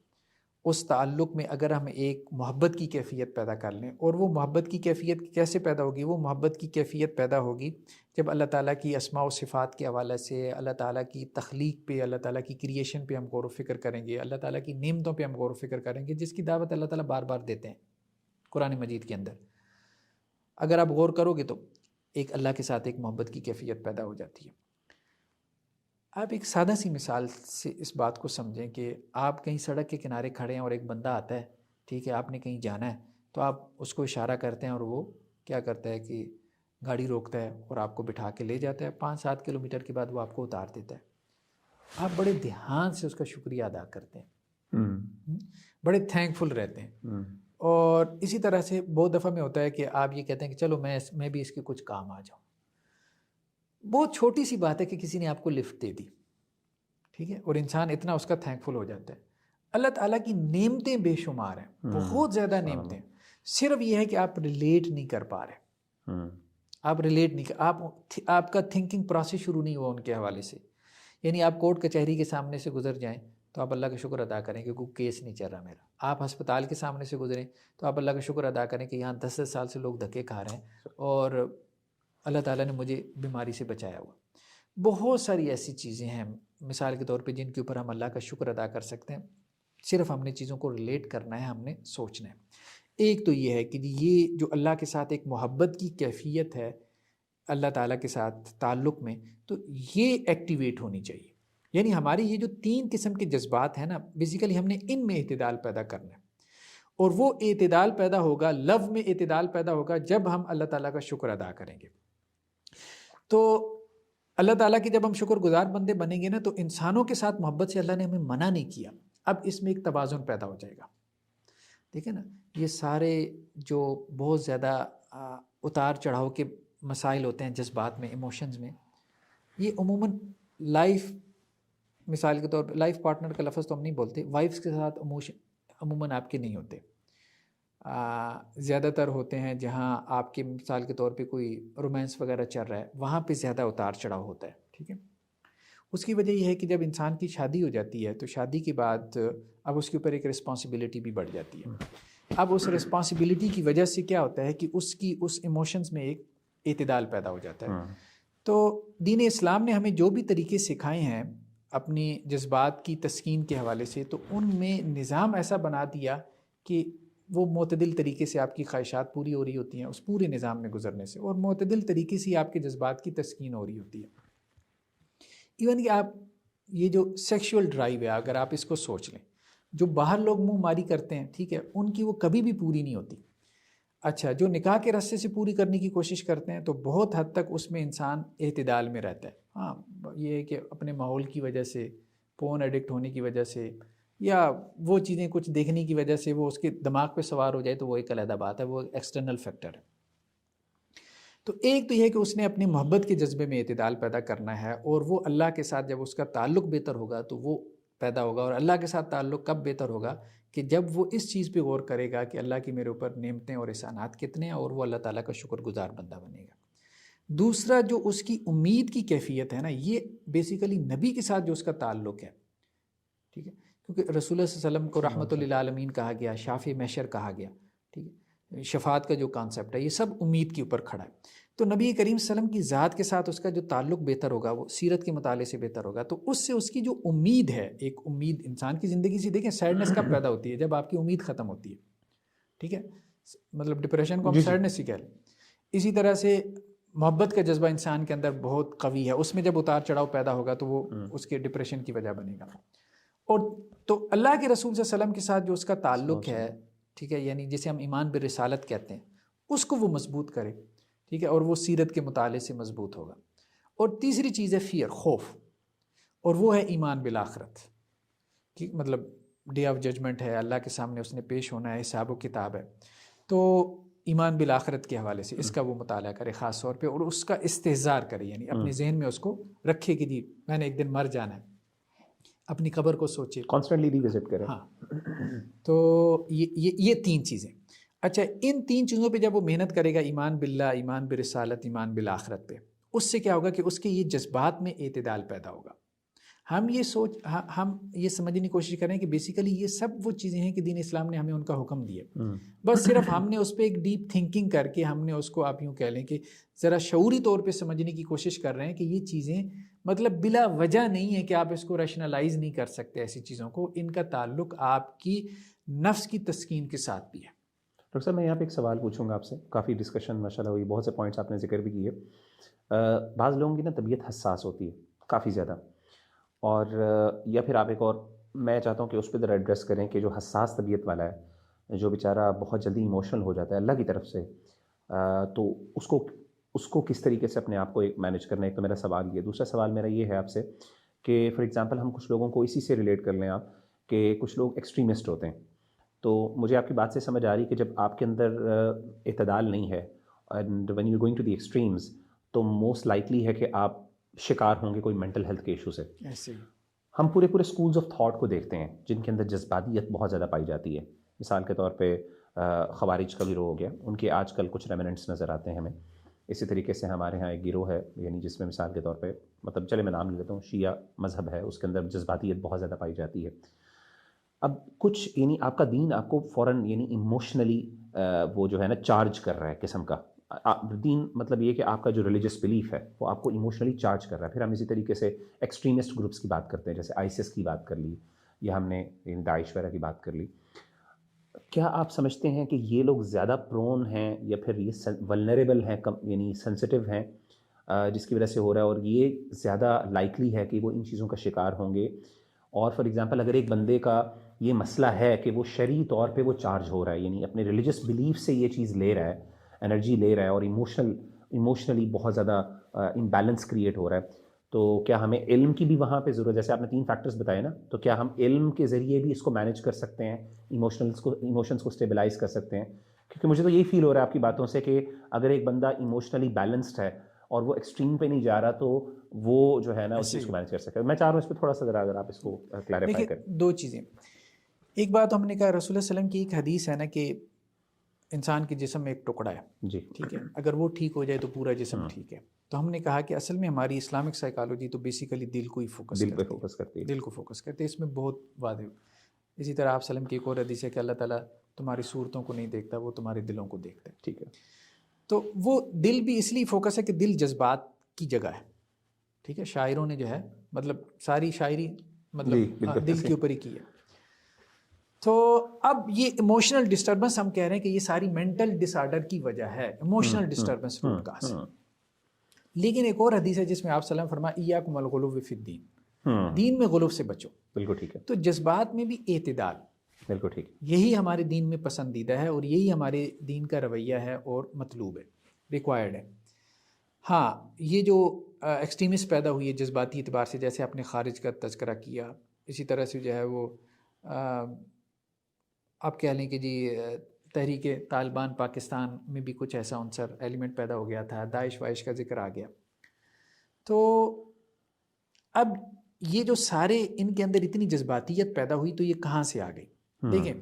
اس تعلق میں اگر ہم ایک محبت کی کیفیت پیدا کر لیں, اور وہ محبت کی کیفیت کیسے پیدا ہوگی, وہ محبت کی کیفیت پیدا ہوگی جب اللہ تعالیٰ کی اسماء و صفات کے حوالے سے, اللہ تعالیٰ کی تخلیق پہ, اللہ تعالیٰ کی کریشن پہ ہم غور و فکر کریں گے, اللہ تعالیٰ کی نعمتوں پہ ہم غور و فکر کریں گے, جس کی دعوت اللہ تعالیٰ بار بار دیتے ہیں قرآن مجید کے اندر. اگر آپ غور کرو گے تو ایک اللہ کے ساتھ ایک محبت کی کیفیت پیدا ہو جاتی ہے. آپ ایک سادہ سی مثال سے اس بات کو سمجھیں کہ آپ کہیں سڑک کے کنارے کھڑے ہیں اور ایک بندہ آتا ہے, ٹھیک ہے, آپ نے کہیں جانا ہے, تو آپ اس کو اشارہ کرتے ہیں اور وہ کیا کرتا ہے کہ گاڑی روکتا ہے اور آپ کو بٹھا کے لے جاتا ہے. 5-7 کلومیٹر کے بعد وہ آپ کو اتار دیتا ہے. آپ بڑے دھیان سے اس کا شکریہ ادا کرتے ہیں, بڑے تھینکفل رہتے ہیں. اور اسی طرح سے بہت دفعہ میں ہوتا ہے کہ آپ یہ کہتے ہیں کہ چلو میں بھی اس کے کچھ کام آ جاؤں. بہت چھوٹی سی بات ہے کہ کسی نے آپ کو لفٹ دے دی, ٹھیک ہے, اور انسان اتنا اس کا تھینکفل ہو جاتا ہے. اللہ تعالیٰ کی نعمتیں بے شمار ہیں, بہت زیادہ نعمتیں, صرف یہ ہے کہ آپ ریلیٹ نہیں کر پا رہے. آپ ریلیٹ نہیں کر, آپ کا تھنکنگ پروسیس شروع نہیں ہوا ان کے حوالے سے. یعنی آپ کورٹ کچہری کے سامنے سے گزر جائیں تو آپ اللہ کا شکر ادا کریں کہ کوئی کیس نہیں چل رہا میرا. آپ ہسپتال کے سامنے سے گزریں تو آپ اللہ کا شکر ادا کریں کہ یہاں 10 سال سے لوگ دھکے کھا رہے ہیں اور اللہ تعالیٰ نے مجھے بیماری سے بچایا ہوا. بہت ساری ایسی چیزیں ہیں مثال کے طور پہ جن کے اوپر ہم اللہ کا شکر ادا کر سکتے ہیں. صرف ہم نے چیزوں کو ریلیٹ کرنا ہے, ہم نے سوچنا ہے. ایک تو یہ ہے کہ یہ جو اللہ کے ساتھ ایک محبت کی کیفیت ہے اللہ تعالیٰ کے ساتھ تعلق میں, تو یہ ایکٹیویٹ ہونی چاہیے. یعنی ہماری یہ جو 3 قسم کے جذبات ہیں نا, بیسیکلی ہم نے ان میں اعتدال پیدا کرنا ہے. اور وہ اعتدال پیدا ہوگا, لو میں اعتدال پیدا ہوگا جب ہم اللہ تعالیٰ کا شکر ادا کریں گے. تو اللہ تعالیٰ کی جب ہم شکر گزار بندے بنیں گے نا, تو انسانوں کے ساتھ محبت سے اللہ نے ہمیں منع نہیں کیا. اب اس میں ایک توازن پیدا ہو جائے گا. ٹھیک ہے نا, یہ سارے جو بہت زیادہ اتار چڑھاؤ کے مسائل ہوتے ہیں جذبات میں, ایموشنز میں, یہ عموماً لائف, مثال کے طور پہ لائف پارٹنر کا لفظ تو ہم نہیں بولتے, وائفز کے ساتھ عموماً آپ کے نہیں ہوتے. زیادہ تر ہوتے ہیں جہاں آپ کے مثال کے طور پہ کوئی رومانس وغیرہ چل رہا ہے, وہاں پہ زیادہ اتار چڑھاؤ ہوتا ہے. ٹھیک ہے, اس کی وجہ یہ ہے کہ جب انسان کی شادی ہو جاتی ہے تو شادی کے بعد اب اس کے اوپر ایک رسپانسبلٹی بھی بڑھ جاتی ہے. اب اس رسپانسبلٹی کی وجہ سے کیا ہوتا ہے کہ اس ایموشنز میں ایک اعتدال پیدا ہو جاتا ہے. تو دین اسلام نے ہمیں جو بھی طریقے سکھائے ہیں اپنی جذبات کی تسکین کے حوالے سے, تو ان میں نظام ایسا بنا دیا کہ وہ معتدل طریقے سے آپ کی خواہشات پوری ہو رہی ہوتی ہیں اس پورے نظام میں گزرنے سے, اور معتدل طریقے سے آپ کے جذبات کی تسکین ہو رہی ہوتی ہے. ایون کہ آپ یہ جو سیکشول ڈرائیو ہے, اگر آپ اس کو سوچ لیں, جو باہر لوگ منہ ماری کرتے ہیں, ٹھیک ہے, ان کی وہ کبھی بھی پوری نہیں ہوتی. اچھا جو نکاح کے راستے سے پوری کرنے کی کوشش کرتے ہیں تو بہت حد تک اس میں انسان اعتدال میں رہتا ہے. ہاں یہ ہے کہ اپنے ماحول کی وجہ سے، فون ایڈکٹ ہونے کی وجہ سے، یا وہ چیزیں کچھ دیکھنے کی وجہ سے وہ اس کے دماغ پہ سوار ہو جائے تو وہ ایک علیحدہ بات ہے، وہ ایکسٹرنل فیکٹر ہے. تو ایک تو یہ ہے کہ اس نے اپنی محبت کے جذبے میں اعتدال پیدا کرنا ہے، اور وہ اللہ کے ساتھ جب اس کا تعلق بہتر ہوگا تو وہ پیدا ہوگا. اور اللہ کے ساتھ تعلق کب بہتر ہوگا؟ کہ جب وہ اس چیز پہ غور کرے گا کہ اللہ کی میرے اوپر نعمتیں اور احسانات کتنے ہیں، اور وہ اللہ تعالیٰ کا شکر گزار بندہ بنے گا. دوسرا جو اس کی امید کی کیفیت ہے نا، یہ بیسیکلی نبی کے ساتھ جو اس کا تعلق ہے، ٹھیک ہے، کیونکہ رسول اللہ صلی اللہ علیہ وسلم کو رحمۃ للعالمین کہا گیا، شافع محشر کہا گیا، ٹھیک ہے، شفاعت کا جو کانسیپٹ ہے یہ سب امید کے اوپر کھڑا ہے. تو نبی کریم صلی اللہ علیہ وسلم کی ذات کے ساتھ اس کا جو تعلق بہتر ہوگا، وہ سیرت کے مطالعے سے بہتر ہوگا، تو اس سے اس کی جو امید ہے، ایک امید انسان کی زندگی سے دیکھیں سیڈنس کب پیدا ہوتی ہے؟ جب آپ کی امید ختم ہوتی ہے، ٹھیک ہے، مطلب ڈپریشن کو ہم سیڈنس ہی کہہ لیں. اسی طرح سے محبت کا جذبہ انسان کے اندر بہت قوی ہے، اس میں جب اتار چڑھاؤ پیدا ہوگا تو وہ اس کے ڈپریشن کی وجہ بنے گا. اور تو اللہ کے رسول صلی اللہ علیہ وسلم کے ساتھ جو اس کا تعلق ہے، ٹھیک ہے، یعنی جسے ہم ایمان بالرسالت کہتے ہیں، اس کو وہ مضبوط کرے، ٹھیک ہے، اور وہ سیرت کے مطالعے سے مضبوط ہوگا. اور تیسری چیز ہے فیئر، خوف، اور وہ ہے ایمان بالآخرت، کہ مطلب ڈے آف ججمنٹ ہے، اللہ کے سامنے اس نے پیش ہونا ہے، حساب و کتاب ہے. تو ایمان بالآخرت کے حوالے سے اس کا وہ مطالعہ کرے خاص طور پہ، اور اس کا استحضار کرے، یعنی اپنے ذہن میں اس کو رکھے کہ جی میں نے ایک دن مر جانا ہے، اپنی قبر کو سوچے، کانسٹنٹلی ری وزٹ کرے. ہاں. تو یہ تین چیزیں. اچھا ان تین چیزوں پہ جب وہ محنت کرے گا، ایمان باللہ، ایمان برسالت، ایمان بالآخرت پہ، اس سے کیا ہوگا کہ اس کے یہ جذبات میں اعتدال پیدا ہوگا. ہم یہ سمجھنے کی کوشش کریں کہ بیسیکلی یہ سب وہ چیزیں ہیں کہ دین اسلام نے ہمیں ان کا حکم دیا، بس صرف ہم نے اس پہ ایک ڈیپ تھنکنگ کر کے ہم نے اس کو، آپ یوں کہہ لیں کہ ذرا شعوری طور پہ سمجھنے کی کوشش کر رہے ہیں کہ یہ چیزیں مطلب بلا وجہ نہیں ہے، کہ آپ اس کو ریشنلائز نہیں کر سکتے ایسی چیزوں کو. ان کا تعلق آپ کی نفس کی تسکین کے ساتھ بھی ہے. ڈاکٹر صاحب میں یہاں پہ ایک سوال پوچھوں گا آپ سے، کافی ڈسکشن ماشاء اللہ ہوئی، بہت سے پوائنٹس آپ نے ذکر بھی کیے. بعض لوگوں کی نا طبیعت حساس ہوتی ہے کافی زیادہ، اور یا پھر آپ ایک اور میں چاہتا ہوں کہ اس پہ ذرا ایڈریس کریں کہ جو حساس طبیعت والا ہے، جو بیچارہ بہت جلدی ایموشنل ہو جاتا ہے اللہ کی طرف سے، تو اس کو کس طریقے سے اپنے آپ کو ایک مینیج کرنا ہے. ایک تو میرا سوال یہ. دوسرا سوال میرا یہ ہے آپ سے کہ فار ایگزامپل ہم کچھ لوگوں کو اسی سے ریلیٹ کر لیں آپ، کہ کچھ لوگ ایکسٹریمسٹ ہوتے ہیں. تو مجھے آپ کی بات سے سمجھ آ رہی کہ جب آپ کے اندر اعتدال نہیں ہے، and when you going to the extremes, تو موسٹ لائکلی ہے کہ آپ شکار ہوں گے کوئی مینٹل ہیلتھ کے ایشو سے. ہم پورے اسکولز آف تھاٹ کو دیکھتے ہیں جن کے اندر جذباتیت بہت زیادہ پائی جاتی ہے. مثال کے طور پہ خوارج کا گروہ ہو گیا، ان کے آج کل کچھ ریمننٹس نظر آتے ہیں ہمیں. اسی طریقے سے ہمارے ہاں ایک گروہ ہے، یعنی جس میں مثال کے طور پہ مطلب چلے میں نام لے لیتا ہوں، شیعہ مذہب ہے، اس کے اندر جذباتیت بہت زیادہ پائی جاتی ہے. اب کچھ یعنی آپ کا دین آپ کو فوراً یعنی ایموشنلی وہ جو ہے نا چارج کر رہا ہے قسم کا. دین مطلب یہ کہ آپ کا جو ریلیجس بلیف ہے وہ آپ کو ایموشنلی چارج کر رہا ہے. پھر ہم اسی طریقے سے ایکسٹریمسٹ گروپس کی بات کرتے ہیں، جیسے آئیسس کی بات کر لی، یا ہم نے داعش وغیرہ کی بات کر لی. کیا آپ سمجھتے ہیں کہ یہ لوگ زیادہ پرون ہیں، یا پھر یہ ولنریبل ہیں، یعنی سینسٹیو ہیں، جس کی وجہ سے ہو رہا ہے، اور یہ زیادہ لائکلی ہے کہ وہ ان چیزوں کا شکار ہوں گے؟ اور فار ایگزامپل اگر ایک بندے کا یہ مسئلہ ہے کہ وہ شرعی طور پہ وہ چارج ہو رہا ہے، یعنی اپنے ریلیجس بلیف سے یہ چیز لے رہا ہے، انرجی لے رہا ہے، اور ایموشنلی بہت زیادہ امبیلنس کریٹ ہو رہا ہے، تو کیا ہمیں علم کی بھی وہاں پہ ضرورت؟ جیسے آپ نے 3 فیکٹرز بتائے نا، تو کیا ہم علم کے ذریعے بھی اس کو مینیج کر سکتے ہیں، ایموشنس کو اسٹیبلائز کر سکتے ہیں؟ کیونکہ مجھے تو یہی فیل ہو رہا ہے آپ کی باتوں سے کہ اگر ایک بندہ ایموشنلی بیلنسڈ ہے اور وہ ایکسٹریم پہ نہیں جا رہا، تو وہ جو ہے نا اس چیز کو مینیج کر سکتا ہے. میں چاہ رہا ہوں اس پہ تھوڑا سا ذرا اگر آپ اس کو کلیریفائی کریں. 2 چیزیں. ایک بات ہم نے کہا، رسول اللہ علیہ وسلم کی ایک حدیث ہے نا کہ انسان کے جسم میں ایک ٹکڑا ہے، جی ٹھیک ہے، اگر وہ ٹھیک ہو جائے تو پورا جسم ٹھیک ہے. تو ہم نے کہا کہ اصل میں ہماری اسلامک سائیکالوجی تو بیسیکلی دل کو ہی فوکس کرتی ہے، دل کو فوکس کرتے ہیں، اس میں بہت واضح. اسی طرح آپ وسلم کی ایک اور حدیث ہے کہ اللہ تعالیٰ تمہاری صورتوں کو نہیں دیکھتا، وہ تمہارے دلوں کو دیکھتا ہے. ٹھیک ہے. تو وہ دل بھی اس لیے فوکس ہے کہ دل جذبات کی جگہ ہے، ٹھیک ہے. شاعروں نے جو ہے مطلب ساری شاعری مطلب دل کے اوپر ہی کی ہے. تو اب یہ ایموشنل ڈسٹربنس ہم کہہ رہے ہیں کہ یہ ساری مینٹل ڈس آرڈر کی وجہ ہے، ایموشنل ڈسٹربنس روٹ کاز. لیکن ایک اور حدیث ہے جس میں آپ صلی اللہ علیہ وسلم فرمایا ایاکم الغلو فی الدین، دین میں غلو سے بچو. بالکل ٹھیک ہے. تو جذبات میں بھی اعتدال، بالکل ٹھیک. یہی ہمارے دین میں پسندیدہ ہے اور یہی ہمارے دین کا رویہ ہے اور مطلوب ہے، ریکوائرڈ ہے. ہاں یہ جو ایکسٹریمسٹ پیدا ہوئی ہے جذباتی اعتبار سے، جیسے آپ نے خارج کا تذکرہ کیا، اسی طرح سے جو ہے وہ آپ کہہ لیں کہ جی تحریک طالبان پاکستان میں بھی کچھ ایسا عنصر ایلیمنٹ پیدا ہو گیا تھا، داعش وائش کا ذکر آ گیا. تو اب یہ جو سارے ان کے اندر اتنی جذباتیت پیدا ہوئی تو یہ کہاں سے آ گئی؟ دیکھیں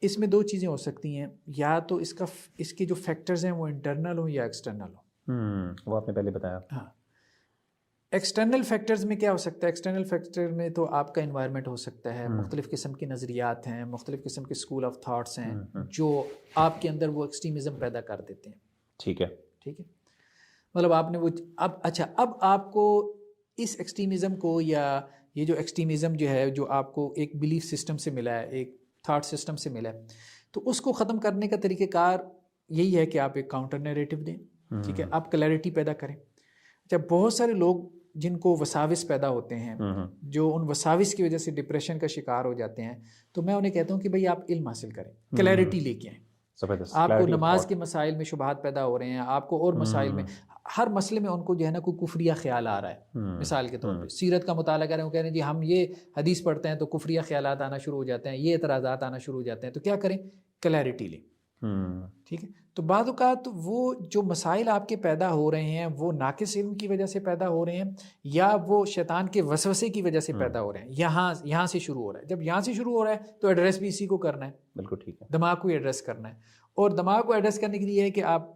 اس میں دو چیزیں ہو سکتی ہیں، یا تو اس کے جو فیکٹرز ہیں وہ انٹرنل ہوں یا ایکسٹرنل ہوں. وہ آپ نے پہلے بتایا. ہاں ایکسٹرنل فیکٹرز میں کیا ہو سکتا ہے؟ ایکسٹرنل فیکٹر میں تو آپ کا انوائرمنٹ ہو سکتا ہے، مختلف قسم کے نظریات ہیں، مختلف قسم کے اسکول آف تھاٹس ہیں جو آپ کے اندر وہ ایکسٹریمزم پیدا کر دیتے ہیں. ٹھیک ہے. ٹھیک ہے، مطلب آپ نے وہ اب آپ کو اس ایکسٹریمزم کو، یا یہ جو ایکسٹریمزم جو ہے جو آپ کو ایک بلیف سسٹم سے ملا ہے، ایک تھاٹ سسٹم سے ملا ہے، تو اس کو ختم کرنے کا طریقہ کار یہی ہے کہ آپ ایک کاؤنٹر نیریٹو دیں. ٹھیک ہے، آپ کلیئرٹی پیدا کریں. جب بہت سارے لوگ جن کو وساوس پیدا ہوتے ہیں، جو ان وساوس کی وجہ سے ڈپریشن کا شکار ہو جاتے ہیں، تو میں انہیں کہتا ہوں کہ بھائی آپ علم حاصل کریں، کلیئرٹی لے کے آئیں. آپ کو نماز کے مسائل میں شبہات پیدا ہو رہے ہیں، آپ کو اور مسائل میں، ہر مسئلے میں ان کو جو ہے نا کوئی کفریہ خیال آ رہا ہے. مثال کے طور پہ سیرت کا مطالعہ کر رہے ہیں، وہ کہہ رہے ہیں جی ہم یہ حدیث پڑھتے ہیں تو کفریہ خیالات آنا شروع ہو جاتے ہیں، یہ اعتراضات آنا شروع ہو جاتے ہیں، تو کیا کریں؟ کلیئرٹی لیں. ٹھیک ہے، تو بعض اوقات وہ جو مسائل آپ کے پیدا ہو رہے ہیں وہ ناقص علم کی وجہ سے پیدا ہو رہے ہیں، یا وہ شیطان کے وسوسے کی وجہ سے پیدا ہو رہے ہیں. یہاں سے شروع ہو رہا ہے. جب یہاں سے شروع ہو رہا ہے تو ایڈریس بھی اسی کو کرنا ہے. بالکل ٹھیک ہے، دماغ کو ایڈریس کرنا ہے. اور دماغ کو ایڈریس کرنے کے لیے ہے کہ آپ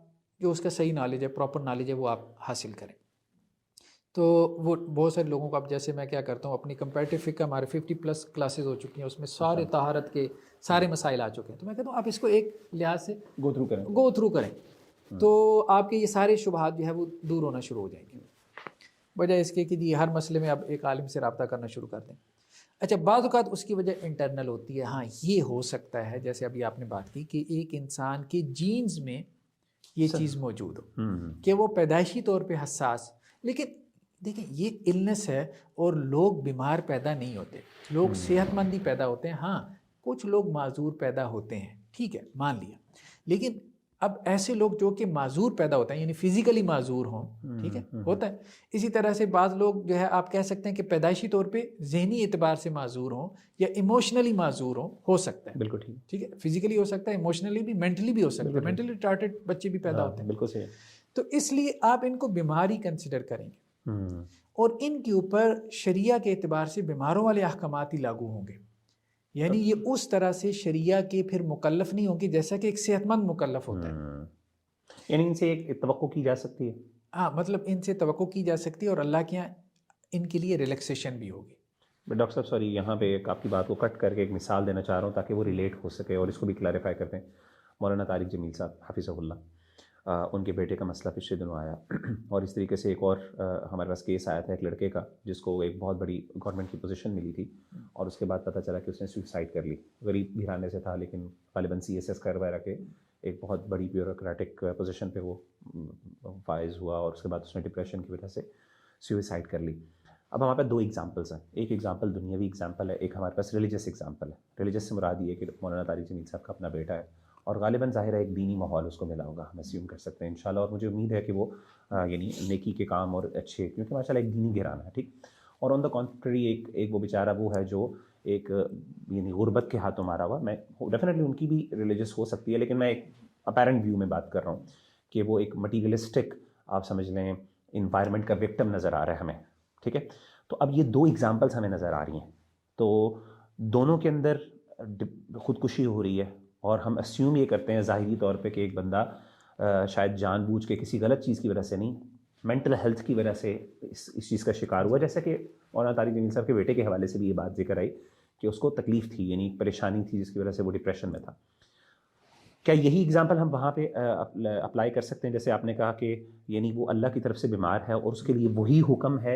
جو اس کا صحیح نالج ہے، پراپر نالج ہے، وہ آپ حاصل کریں. تو وہ بہت سارے لوگوں کو، اب جیسے میں کیا کرتا ہوں، اپنی کمپیریٹیو فقہ ہمارے 50+ کلاسز ہو چکی ہیں، اس میں سارے طہارت کے سارے مسائل آ چکے ہیں. تو میں کہتا ہوں آپ اس کو ایک لحاظ سے گو تھرو کریں تو آپ کے یہ سارے شبہات جو ہے وہ دور ہونا شروع ہو جائیں گے، وجہ اس کے کہ جی ہر مسئلے میں اب ایک عالم سے رابطہ کرنا شروع کر دیں. اچھا بعض اوقات اس کی وجہ انٹرنل ہوتی ہے. ہاں یہ ہو سکتا ہے، جیسے ابھی آپ نے بات کی کہ ایک انسان کے جینز میں یہ چیز موجود ہو کہ وہ پیدائشی طور پہ حساس. لیکن دیکھیں یہ النس ہے اور لوگ بیمار پیدا نہیں ہوتے، لوگ صحت مند ہی پیدا ہوتے ہیں. ہاں کچھ لوگ معذور پیدا ہوتے ہیں، ٹھیک ہے مان لیا. لیکن اب ایسے لوگ جو کہ معذور پیدا ہوتے ہیں، یعنی فزیکلی معذور ہوں، ٹھیک ہے ہوتا ہے. اسی طرح سے بعض لوگ جو ہے آپ کہہ سکتے ہیں کہ پیدائشی طور پہ ذہنی اعتبار سے معذور ہوں یا ایموشنلی معذور ہوں، ہو سکتا ہے. بالکل ٹھیک ہے، فزیکلی ہو سکتا ہے، ایموشنلی بھی، مینٹلی بھی ہو سکتا ہے. مینٹلی ریٹارڈڈ بچے بھی پیدا ہوتے ہیں. بالکل صحیح. تو اس لیے آپ ان کو بیماری کنسیڈر کریں گے اور ان کے اوپر شریعہ کے اعتبار سے بیماروں والے احکامات ہی لاگو ہوں گے. یعنی یہ اس طرح سے شریعہ کے پھر مکلف نہیں ہوں گے جیسا کہ ایک صحت مند مکلف ہوتا ہے. یعنی ان سے ایک توقع کی جا سکتی ہے. ہاں مطلب ان سے توقع کی جا سکتی ہے اور اللہ کے یہاں ان کے لیے ریلیکسیشن بھی ہوگی. ڈاکٹر صاحب سوری، یہاں پہ ایک آپ کی بات کو کٹ کر کے ایک مثال دینا چاہ رہا ہوں تاکہ وہ ریلیٹ ہو سکے اور اس کو بھی کلیریفائی کرتے ہیں. مولانا طارق جمیل صاحب حفظہ اللہ، ان کے بیٹے کا مسئلہ پچھلے دنوں آیا اور اس طریقے سے ایک اور ہمارے پاس کیس آیا تھا ایک لڑکے کا جس کو ایک بہت بڑی گورنمنٹ کی پوزیشن ملی تھی اور اس کے بعد پتہ چلا کہ اس نے سوسائڈ کر لی. غریب گھرانے سے تھا لیکن غالباً CSS کا وغیرہ کے ایک بہت بڑی بیوروکریٹک پوزیشن پہ وہ فائز ہوا اور اس کے بعد اس نے ڈپریشن کی وجہ سے سوسائڈ کر لی. اب ہمارے پاس دو ایگزامپلس ہیں، ایک ایگزامپل دنیاوی ایگزامپل ہے، ایک ہمارے پاس ریلیجس ایگزامپل ہے. ریلیجس سے مراد یہ کہ مولانا طارق جمیل صاحب کا اپنا بیٹا ہے اور غالباً ظاہر ہے ایک دینی ماحول اس کو ملا ہوگا، ہم اسیوم کر سکتے ہیں انشاءاللہ. اور مجھے امید ہے کہ وہ یعنی نیکی کے کام اور اچھے، کیونکہ ماشاءاللہ ایک دینی گھرانا ہے ٹھیک. اور آن دا کانٹری ایک وہ بیچارہ وہ ہے جو ایک یعنی غربت کے ہاتھوں مارا ہوا. میں ڈیفینیٹلی ان کی بھی ریلیجس ہو سکتی ہے لیکن میں ایک اپیرنٹ ویو میں بات کر رہا ہوں کہ وہ ایک مٹیریلسٹک آپ سمجھ لیں انوائرمنٹ کا وکٹم نظر آ رہا ہے ہمیں ٹھیک ہے. تو اب یہ دو ایگزامپلس ہمیں نظر آ رہی ہیں، تو دونوں کے اندر خودکشی ہو رہی ہے اور ہم اسیوم یہ کرتے ہیں ظاہری طور پہ کہ ایک بندہ شاید جان بوجھ کے کسی غلط چیز کی وجہ سے نہیں، مینٹل ہیلتھ کی وجہ سے اس چیز کا شکار ہوا. جیسا کہ مولانا طارق جمیل صاحب کے بیٹے کے حوالے سے بھی یہ بات ذکر آئی کہ اس کو تکلیف تھی، یعنی پریشانی تھی جس کی وجہ سے وہ ڈپریشن میں تھا. کیا یہی ایگزامپل ہم وہاں پہ اپلائی کر سکتے ہیں؟ جیسے آپ نے کہا کہ یعنی وہ اللہ کی طرف سے بیمار ہے اور اس کے لیے وہی حکم ہے،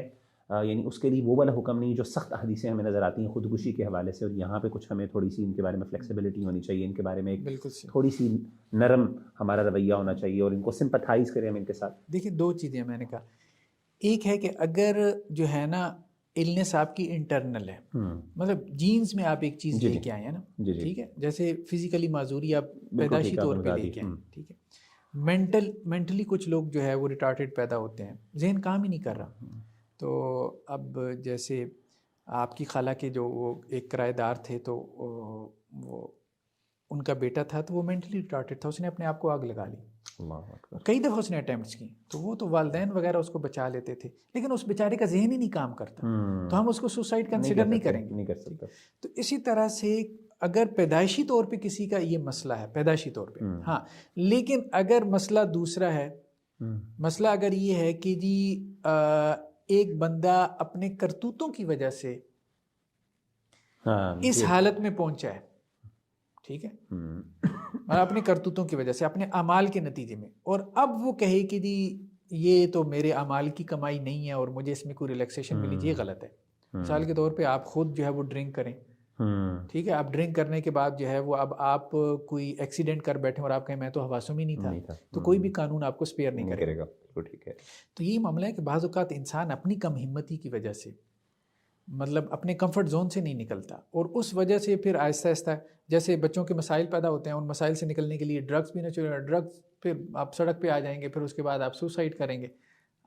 یعنی اس کے لیے وہ والا حکم نہیں جو سخت حدیثیں ہمیں نظر آتی ہیں خودکشی کے حوالے سے، اور یہاں پہ کچھ ہمیں تھوڑی سی ان کے بارے میں فلیکسیبلٹی ہونی چاہیے، ان کے بارے میں ایک تھوڑی سی نرم ہمارا رویہ ہونا چاہیے اور ان کو سمپتھائز کریں ہم ان کے ساتھ. دیکھیں دو چیزیں میں نے کہا، ایک ہے کہ اگر جو ہے نا النس آپ کی انٹرنل ہے، مطلب جینز میں آپ ایک چیز لے کے آئے ہیں نا، ٹھیک ہے، جیسے فزیکلی معذوری آپ پیدائشی طور پہ لے کے آئے، ٹھیک ہے، مینٹلی کچھ لوگ جو ہے وہ ریٹارڈڈ پیدا ہوتے ہیں، ذہن کام ہی نہیں کر رہا. تو اب جیسے آپ کی خالہ کے جو وہ ایک کرایہ دار تھے، تو وہ ان کا بیٹا تھا، تو وہ مینٹلی ریٹارڈڈ تھا، اس نے اپنے آپ کو آگ لگا لی. کئی دفعہ اس نے اٹیمپٹس کی، تو وہ تو والدین وغیرہ اس کو بچا لیتے تھے، لیکن اس بیچارے کا ذہن ہی نہیں کام کرتا، تو ہم اس کو سوسائڈ کنسیڈر نہیں کریں گے، نہیں کر سکتا. تو اسی طرح سے اگر پیدائشی طور پہ کسی کا یہ مسئلہ ہے، پیدائشی طور پہ ہاں، لیکن اگر مسئلہ دوسرا ہے، مسئلہ اگر یہ ہے کہ جی ایک بندہ اپنے کرتوتوں کی وجہ سے اس حالت میں پہنچا ہے، ٹھیک ہے، اور اپنے کرتوتوں کی وجہ سے، اپنے اعمال کے نتیجے میں، اور اب وہ کہے کہ جی یہ تو میرے اعمال کی کمائی نہیں ہے اور مجھے اس میں کوئی ریلیکسیشن ملی، یہ غلط ہے. مثال کے طور پہ آپ خود جو ہے وہ ڈرنک کریں، ٹھیک ہے، آپ ڈرنک کرنے کے بعد جو ہے وہ اب آپ کوئی ایکسیڈنٹ کر بیٹھیں اور آپ کہیں میں تو حواسوں میں نہیں تھا، تو کوئی بھی قانون آپ کو اسپیئر نہیں کرے گا. ٹھیک ہے. تو یہ معاملہ ہے کہ بعض اوقات انسان اپنی کم ہمتی کی وجہ سے، مطلب اپنے کمفرٹ زون سے نہیں نکلتا، اور اس وجہ سے پھر آہستہ آہستہ جیسے بچوں کے مسائل پیدا ہوتے ہیں، ان مسائل سے نکلنے کے لیے ڈرگس پینا چاہیے، ڈرگس پھر آپ سڑک پہ آ جائیں گے، پھر اس کے بعد آپ سوسائڈ کریں گے.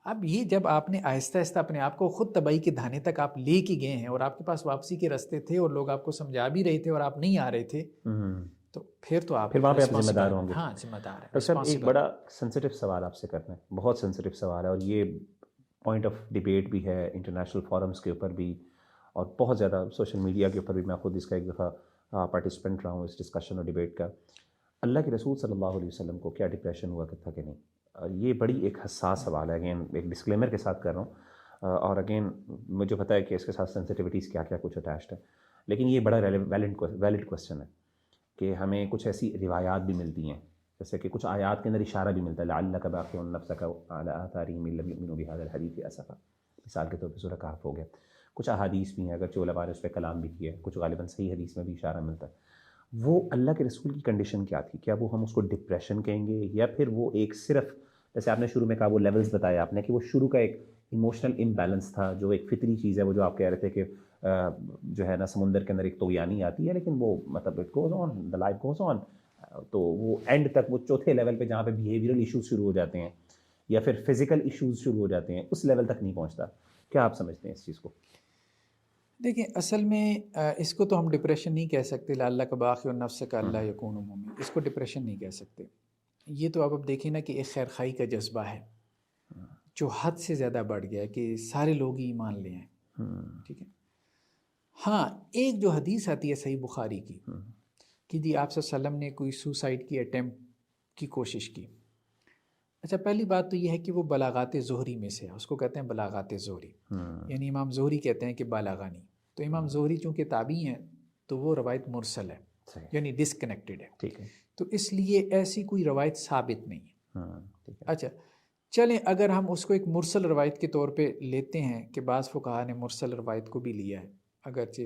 اب یہ جب آپ نے آہستہ آہستہ اپنے آپ کو خود تباہی کے دھانے تک آپ لے کے گئے ہیں، اور آپ کے پاس واپسی کے راستے تھے اور لوگ آپ کو سمجھا بھی رہے تھے اور آپ نہیں آ رہے تھے، تو پھر تو آپ وہاں پہ آپ ذمہ دار ہوں گے. ہاں ذمہ دار ہیں. اچھا، ایک بڑا سینسٹیو سوال آپ سے کرنا ہے، بہت سینسٹیو سوال ہے، اور یہ پوائنٹ آف ڈبیٹ بھی ہے انٹرنیشنل فورمز کے اوپر بھی، اور بہت زیادہ سوشل میڈیا کے اوپر بھی. میں خود اس کا ایک دفعہ پارٹیسپینٹ رہا ہوں اس ڈسکشن اور ڈبیٹ کا. اللہ کے رسول صلی اللہ علیہ وسلم کو کیا ڈپریشن ہوا تھا کہ نہیں؟ یہ بڑی ایک حساس سوال ہے. اگین ایک ڈسکلیمر کے ساتھ کر رہا ہوں، اور اگین مجھے پتہ ہے کہ اس کے ساتھ سینسٹیوٹیز کیا کیا کچھ اٹیچڈ ہے، لیکن یہ بڑا ویلڈ کوسچن ہے کہ ہمیں کچھ ایسی روایات بھی ملتی ہیں، جیسے کہ کچھ آیات کے اندر اشارہ بھی ملتا ہے، لعلک باخع نفسک علی آثارہم ان لم یؤمنوا بہذا الحدیث اسفا، مثال کے طور پہ سورہ کہف ہو گیا. کچھ احادیث بھی ہیں، اگرچہ علماء نے اس پہ کلام بھی کیا ہے، کچھ غالباً صحیح حدیث میں بھی اشارہ ملتا ہے. وہ اللہ کے رسول کی کنڈیشن کیا تھی؟ کیا وہ ہم اس کو ڈپریشن کہیں گے، یا پھر وہ ایک صرف جیسے آپ نے شروع میں کہا، وہ لیولز بتایا آپ نے کہ وہ شروع کا ایک ایموشنل امبیلنس تھا، جو ایک فطری چیز ہے، وہ جو آپ کہہ رہے تھے کہ جو ہے نا سمندر کے اندر ایک طغیانی آتی ہے، لیکن وہ مطلب it goes on, the life goes on, تو وہ اینڈ تک وہ چوتھے لیول پہ جہاں پہ بیہیویئرل ایشوز شروع ہو جاتے ہیں یا پھر فزیکل ایشوز شروع ہو جاتے ہیں، اس لیول تک نہیں پہنچتا. کیا آپ سمجھتے ہیں اس چیز کو؟ دیکھیں اصل میں اس کو تو ہم ڈپریشن نہیں کہہ سکتے، لعلک باخع نفسک الا یکونوا مؤمنین، اس کو ڈپریشن نہیں کہہ سکتے. یہ تو اب دیکھیں نا کہ ایک خیرخواہی کا جذبہ ہے جو حد سے زیادہ بڑھ گیا ہے کہ سارے لوگ ہی ایمان لے آئیں، ٹھیک ہے. ہاں، ایک جو حدیث آتی ہے صحیح بخاری کی کہ جی آپ صلی اللہ علیہ وسلم نے کوئی سوسائڈ کی اٹیمپٹ کی کوشش کی. اچھا، پہلی بات تو یہ ہے کہ وہ بلاغات زہری میں سے ہے، اس کو کہتے ہیں بلاغات زہری، یعنی امام زہری کہتے ہیں کہ بالغانی. تو امام زہری چونکہ تابعی ہیں تو وہ روایت مرسل ہے، یعنی ڈسکنیکٹڈ ہے، ٹھیک ہے. تو اس لیے ایسی کوئی روایت ثابت نہیں ہے. اچھا چلیں، اگر ہم اس کو ایک مرسل روایت کے طور پہ لیتے ہیں کہ بعض فقہا نے مرسل روایت کو بھی لیا ہے، اگرچہ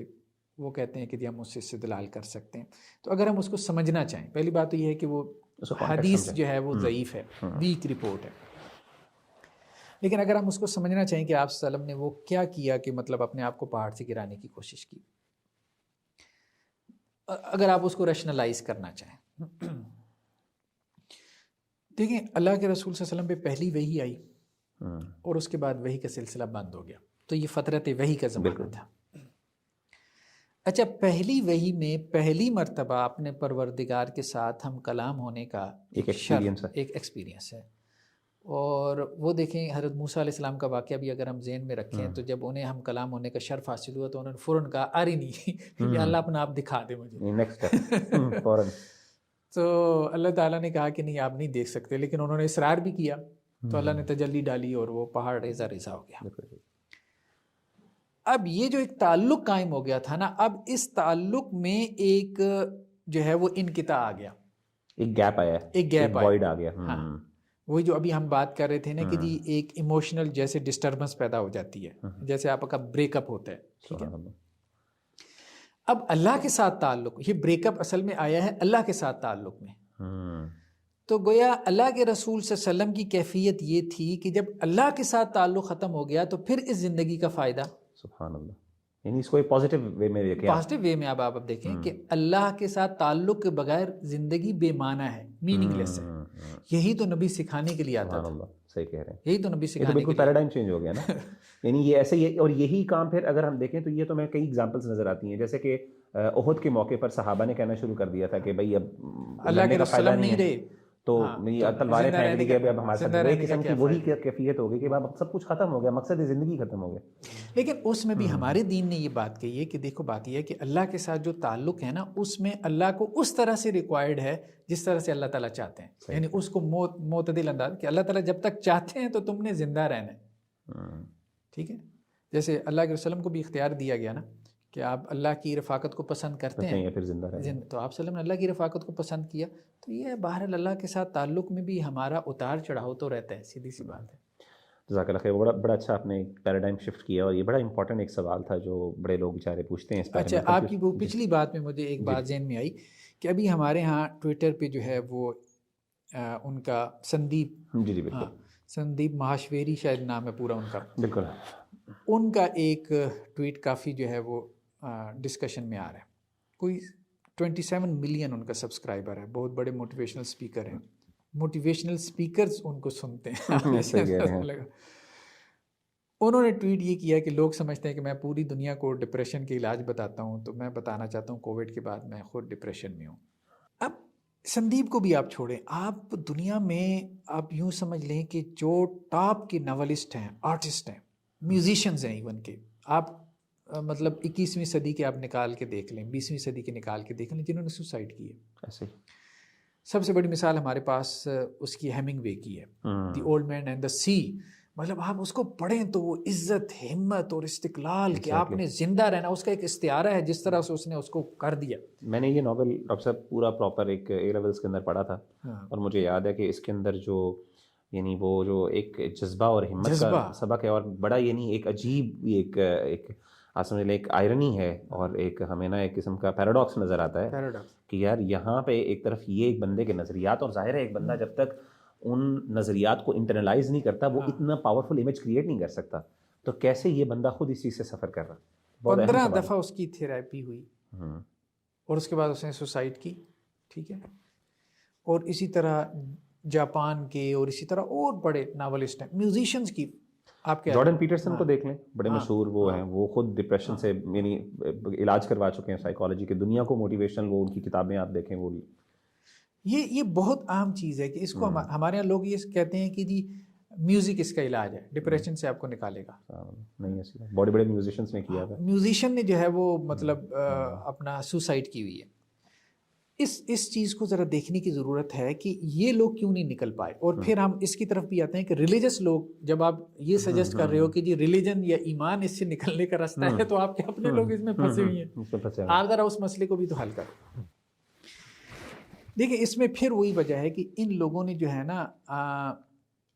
وہ کہتے ہیں کہ جی ہم اس سے استدلال کر سکتے ہیں. تو اگر ہم اس کو سمجھنا چاہیں، پہلی بات تو یہ ہے کہ وہ حدیث جو ہے وہ ضعیف ہے، ویک رپورٹ ہے، لیکن اگر ہم اس کو سمجھنا چاہیں کہ آپ صلی اللہ علیہ وسلم نے وہ کیا کیا کہ مطلب اپنے آپ کو پہاڑ سے گرانے کی کوشش کی، اگر آپ اس کو ریشنلائز کرنا چاہیں، دیکھیں اللہ کے رسول صلی اللہ علیہ وسلم پہ پہلی وحی آئی اور اس کے بعد وحی کا سلسلہ بند ہو گیا، تو یہ فترت وحی کا زمانہ تھا. اچھا، پہلی وحی میں پہلی مرتبہ اپنے پروردگار کے ساتھ ہم کلام ہونے کا ایک ایکسپیرینس ہے. اور وہ دیکھیں حضرت موسیٰ علیہ السلام کا واقعہ بھی اگر ہم ذہن میں رکھیں تو جب انہیں ہم کلام ہونے کا شرف حاصل ہوا تو انہوں نے فوراً کہا ارنی، یا اللہ اپنا آپ دکھا دے مجھے. تو اللہ تعالیٰ نے کہا کہ نہیں آپ نہیں دیکھ سکتے، لیکن انہوں نے اصرار بھی کیا تو اللہ نے تجلی ڈالی اور وہ پہاڑ ریزہ ریزہ ہو گیا. اب یہ جو ایک تعلق قائم ہو گیا تھا نا، اب اس تعلق میں ایک جو ہے وہ انقطاع آ گیا، ایک گیپ آیا، ایک گیپ آ گیا. ہاں، وہی جو ابھی ہم بات کر رہے تھے نا کہ جی ایک ایموشنل جیسے ڈسٹربنس پیدا ہو جاتی ہے، جیسے آپ کا بریک اپ ہوتا ہے، ٹھیک ہے. اب اللہ کے ساتھ تعلق، یہ بریک اپ اصل میں آیا ہے اللہ کے ساتھ تعلق میں. تو گویا اللہ کے رسول صلی اللہ علیہ وسلم کی کیفیت یہ تھی کہ جب اللہ کے ساتھ تعلق ختم ہو گیا تو پھر اس زندگی کا فائدہ سبحان اللہ. یعنی اس کو ایک پازیٹیو وے میں دیکھیں. پازیٹیو وے میں اب دیکھیں کہ اللہ کے ساتھ تعلق کے بغیر زندگی بے معنی ہے, میننگ لیس ہے. یہی تو نبی سکھانے کے لیے آتا تھا. صحیح کہہ رہے ہیں. یہی تو نبی یہ تو سکھانے بالکل کے لیے. پیراڈائم چینج ہو گیا نا. یعنی یہ ایسے ہی, اور یہی کام پھر اگر ہم دیکھیں تو یہ تو میں کئی ایگزامپلس نظر آتی ہیں, جیسے کہ احد کے موقع پر صحابہ نے کہنا شروع کر دیا تھا کہ بھائی اب اللہ کے رسول نہیں رہے تو تلواریں پھینک دی کہ اب ہمارے ساتھ ایک قسم کی وہی کیفیت ہو گئی کہ اب سب کچھ ختم ہو گیا, مقصد زندگی ختم ہو گیا. لیکن اس میں بھی ہمارے دین نے یہ بات کہی ہے کہ دیکھو بات یہ ہے کہ اللہ کے ساتھ جو تعلق ہے نا, اس میں اللہ کو اس طرح سے ریکوائرڈ ہے جس طرح سے اللہ تعالیٰ چاہتے ہیں. یعنی اس کو معتدل انداز کہ اللہ تعالیٰ جب تک چاہتے ہیں تو تم نے زندہ رہنا ہے. ٹھیک ہے, جیسے اللہ کے وسلم کو بھی اختیار دیا گیا نا کہ آپ اللہ کی رفاقت کو پسند کرتے ہیں پھر زندہ رہے, تو آپ وسلم نے اللہ کی رفاقت کو پسند کیا. تو یہ بہرحال اللہ کے ساتھ تعلق میں بھی ہمارا اتار چڑھاؤ تو رہتا ہے, سیدھی سی بات ہے. جزاک اللہ خیر. بڑا اچھا آپ نے پیراڈائم شفٹ کیا, اور یہ بڑا امپورٹنٹ ایک سوال تھا جو بڑے لوگ بیچارے پوچھتے ہیں اس بارے میں. اچھا, آپ کی وہ پچھلی بات میں مجھے ایک بات ذہن میں آئی کہ ابھی ہمارے ہاں ٹویٹر پہ جو ہے وہ ان کا سندیپ, جی بالکل, سندیپ مہاشویری شاید نام ہے پورا ان کا, بالکل, ان کا ایک ٹویٹ کافی جو ہے وہ ڈسکشن میں آ رہا ہے. کوئی 27 ملین ان کا سبسکرائبر ہے, بہت بڑے موٹیویشنل اسپیکر ہیں. موٹیویشنل اسپیکرز ان کو سنتے ہیں. انہوں نے ٹویٹ یہ کیا کہ لوگ سمجھتے ہیں کہ میں پوری دنیا کو ڈپریشن کے علاج بتاتا ہوں, تو میں بتانا چاہتا ہوں کووڈ کے بعد میں خود ڈپریشن میں ہوں. اب سندیپ کو بھی آپ چھوڑیں, آپ دنیا میں آپ یوں سمجھ لیں کہ جو ٹاپ کے ناولسٹ ہیں, آرٹسٹ ہیں, میوزیشنز ہیں ایون کے, آپ مطلب 21ویں صدی کے آپ نکال کے دیکھ لیں, 20ویں صدی کے نکال کے دیکھ لیں, جنہوں نے سوسائڈ کی ہے. ایسے سب سے بڑی مثال ہمارے پاس اس کی ہیمنگ وے کی ہے, the old man and the سی. مطلب آپ اس کو پڑھیں تو وہ عزت, ہمت اور استقلال کہ آپ نے زندہ رہنا, اس کا ایک استعارہ ہے جس طرح سے اس نے اس کو کر دیا. میں نے یہ ناول ڈاکٹر صاحب پورا پراپر ایک اے لیولس کے اندر پڑھا تھا, اور مجھے یاد ہے کہ اس کے اندر جو یعنی وہ جو ایک جذبہ اور ہمت کا سبق ہے, اور بڑا یعنی ایک عجیب ایک آپ سمجھ لیں ایک آئرنی ہے, اور ایک ہمیں نا ایک قسم کا پیراڈاکس نظر آتا ہے کہ یار یہاں پہ ایک طرف یہ ایک بندے کے نظریات, اور ظاہر ہے ایک بندہ جب تک ان نظریات کو انٹرنلائز نہیں کرتا وہ اتنا پاورفل امیج کریٹ نہیں کر سکتا, تو کیسے یہ بندہ خود اس چیز سے سفر کر رہا. 15 دفعہ اس کی تھیراپی ہوئی, اور اس کے بعد اس نے سوسائڈ کی. ٹھیک ہے, اور اسی طرح جاپان کے اور اسی طرح اور بڑے ناولسٹ ہیں, میوزیشنز کی آپ کے جارڈن پیٹرسن کو دیکھ لیں, بڑے مشہور وہ ہیں, وہ خود ڈپریشن سے یعنی علاج کروا چکے ہیں سائیکالوجی کے, دنیا کو موٹیویشنل وہ ان کی کتابیں آپ دیکھیں, وہ یہ بہت عام چیز ہے کہ اس کو ہمارے یہاں لوگ یہ کہتے ہیں کہ جی میوزک اس کا علاج ہے, ڈپریشن سے آپ کو نکالے گا. نہیں, ایسی بڑے بڑے میوزیشنز نے کیا تھا. میوزیشین نے جو ہے وہ مطلب اپنا سوسائڈ کی ہوئی ہے. اس چیز کو ذرا دیکھنے کی ضرورت ہے کہ یہ لوگ کیوں نہیں نکل پائے. اور پھر ہم اس کی طرف بھی آتے ہیں کہ ریلیجس لوگ, جب آپ یہ سجیسٹ کر رہے ہو کہ جی ریلیجن یا ایمان اس سے نکلنے کا رستہ ہے, تو آپ کے اپنے لوگ اس میں پھنسے ہوئے ہیں. آپ ذرا اس مسئلے کو بھی تو حل کرو. دیکھیں اس میں پھر وہی وجہ ہے کہ ان لوگوں نے جو ہے نا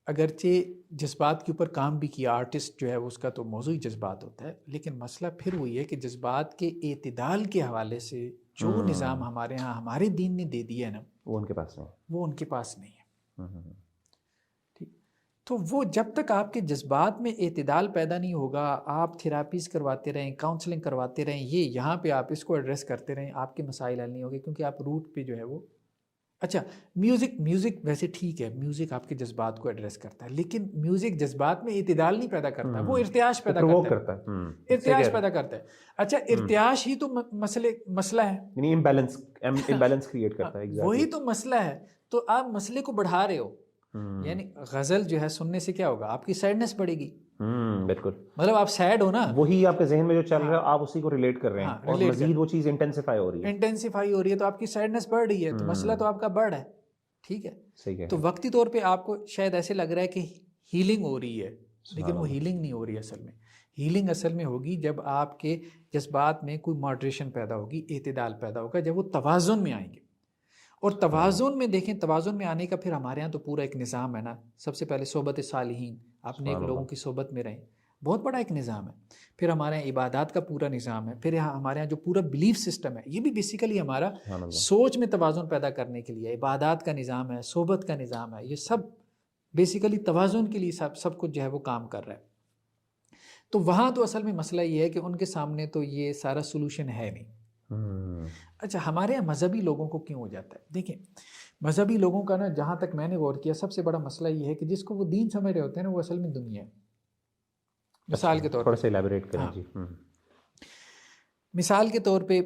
اگرچہ جذبات کے اوپر کام بھی کیا, آرٹسٹ جو ہے اس کا تو موضوعی جذبات ہوتا ہے, لیکن مسئلہ پھر وہی ہے کہ جذبات کے اعتدال کے حوالے سے جو نظام ہمارے ہاں ہمارے دین نے دے دیا ہے نا, وہ ان کے پاس نہیں, وہ ان کے پاس نہیں ہے. ٹھیک, تو وہ جب تک آپ کے جذبات میں اعتدال پیدا نہیں ہوگا, آپ تھراپیز کرواتے رہیں, کاؤنسلنگ کرواتے رہیں, یہاں پہ آپ اس کو ایڈریس کرتے رہیں, آپ کے مسائل حل نہیں ہوگے, کیونکہ آپ روٹ پہ جو ہے وہ اچھا. میوزک ویسے ٹھیک ہے, میوزک آپ کے جذبات کو ایڈریس کرتا ہے, لیکن میوزک جذبات میں اعتدال نہیں پیدا کرتا, وہ ارتعاش پیدا کرتا ہے, ارتعاش پیدا کرتا ہے. اچھا, ارتعاش ہی تو مسئلہ ہے, یعنی امبیلنس کریٹ کرتا ہے, وہی تو مسئلہ ہے. تو آپ مسئلے کو بڑھا رہے ہو. یعنی غزل جو ہے سننے سے کیا ہوگا, آپ کی سیڈنس بڑھے گی. بالکل, مطلب آپ سیڈ ہو نا, وہی آپ کے ذہن میں جو چل رہا ہے آپ اسی کو ریلیٹ کر رہے ہیں, اور مزید وہ چیز انٹینسیفائی ہو رہی ہے, تو آپ کی سیڈنس بڑھ رہی ہے, تو مسئلہ تو آپ کا بڑھ ہے. ٹھیک ہے, صحیح ہے. تو وقتی طور پہ آپ کو شاید ایسے لگ رہا ہے کہ ہیلنگ ہو رہی ہے, لیکن وہ ہیلنگ نہیں ہو رہی. اصل میں ہیلنگ اصل میں ہوگی جب آپ کے جذبات میں کوئی ماڈریشن پیدا ہوگی, اعتدال پیدا ہوگا, جب وہ توازن میں آئیں گے. اور توازن میں دیکھیں, توازن میں آنے کا پھر ہمارے یہاں تو پورا ایک نظام ہے نا. سب سے پہلے صحبت صالحین, آپ نیک لوگوں کی صحبت میں رہیں, بہت بڑا ایک نظام ہے. پھر ہمارے یہاں عبادات کا پورا نظام ہے. پھر ہمارے یہاں جو پورا بلیف سسٹم ہے, یہ بھی بیسیکلی ہمارا سوچ میں توازن پیدا کرنے کے لیے. عبادات کا نظام ہے, صحبت کا نظام ہے, یہ سب بیسیکلی توازن کے لیے سب کچھ جو ہے وہ کام کر رہا ہے. تو وہاں تو اصل میں مسئلہ یہ ہے کہ ان کے سامنے تو یہ سارا سولوشن ہے نہیں. اچھا ہمارے یہاں مذہبی لوگوں کو کیوں ہو جاتا ہے؟ دیکھیں مذہبی لوگوں کا نا جہاں تک میں نے غور کیا سب سے بڑا مسئلہ یہ ہے کہ جس کو وہ دین سمجھ رہے ہوتے ہیں نا وہ اصل میں دنیا ہے. مثال کے طور تھوڑا پہ سا ایلیبریٹ کریں. ہاں جی. مثال کے طور پہ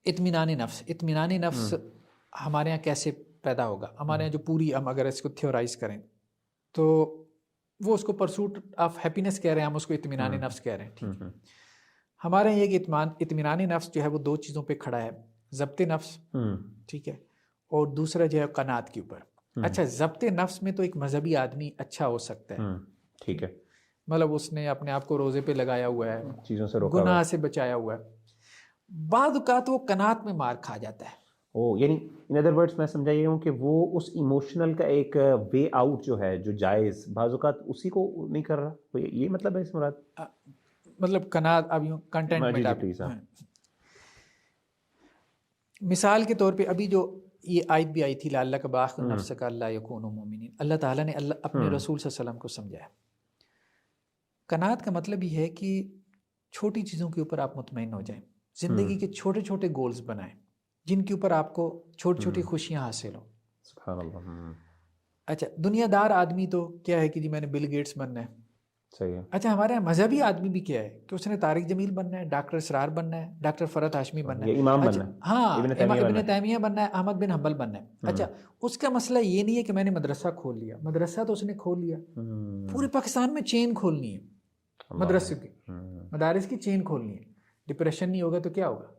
اطمینان نفس ہمارے یہاں کیسے پیدا ہوگا؟ ہمارے یہاں جو پوری ہم اگر اس کو تھیورائز کریں تو وہ اس کو پرسوٹ آف ہیپینس کہہ رہے ہیں, ہم اس کو اطمینان نفس کہہ رہے ہیں. ٹھیک ہے, ہمارے یہاں یہ کہ اطمینان نفس جو ہے وہ دو چیزوں پہ کھڑا ہے, ضبط نفس, ٹھیک ہے, اور دوسرا جو ہے قناعت کے اوپر. اچھا ضبط نفس میں تو ایک مذہبی آدمی اچھا ہو سکتا ہے, ٹھیک ہے, مطلب اس نے اپنے آپ کو روزے پہ لگایا ہوا ہے, چیزوں سے روکا ہوا گناہ ہے. سے بچایا ہوا ہے. بعض اوقات وہ قناعت میں مار کھا جاتا ہے. یعنی ان ادر ورڈس میں سمجھا یہ ہوں کہ وہ اس ایموشنل کا ایک وے آؤٹ جو ہے جو جائز بعض اوقات اسی کو نہیں کر رہا, یہ مطلب ہے اس مراد, مطلب قناعت اب یوں کنٹینٹمنٹ. G please. مثال کے طور پہ ابھی جو یہ آیت بھی آئی تھی لعلک باخع نفسک الا یکونوا مؤمنین, اللہ تعالیٰ نے اپنے رسول صلی اللہ علیہ وسلم کو سمجھایا. قناعت کا مطلب یہ ہے کہ چھوٹی چیزوں کے اوپر آپ مطمئن ہو جائیں, زندگی کے چھوٹے چھوٹے گولز بنائیں جن کے اوپر آپ کو چھوٹی چھوٹی خوشیاں حاصل ہوں. سبحان اللہ. اچھا دنیا دار آدمی تو کیا ہے کہ جی میں نے بل گیٹس بننا ہے. صحیح ہے. اچھا ہمارے یہاں مذہبی آدمی بھی کیا ہے کہ اس نے طارق جمیل بننا ہے, ڈاکٹر اسرار بننا ہے, ڈاکٹر فرحت ہاشمی بننا ہے, امام اچھا بننا ہے, ہاں ابن تیمیہ تیمیہ بننا ہے, احمد بن حنبل بننا ہے. اچھا اس کا مسئلہ یہ نہیں ہے کہ میں نے مدرسہ کھول لیا, مدرسہ تو اس نے کھول لیا, پورے پاکستان میں چین کھولنی ہے مدرسے کی, مدارس کی چین کھولنی ہے. ڈپریشن نہیں ہوگا تو کیا ہوگا؟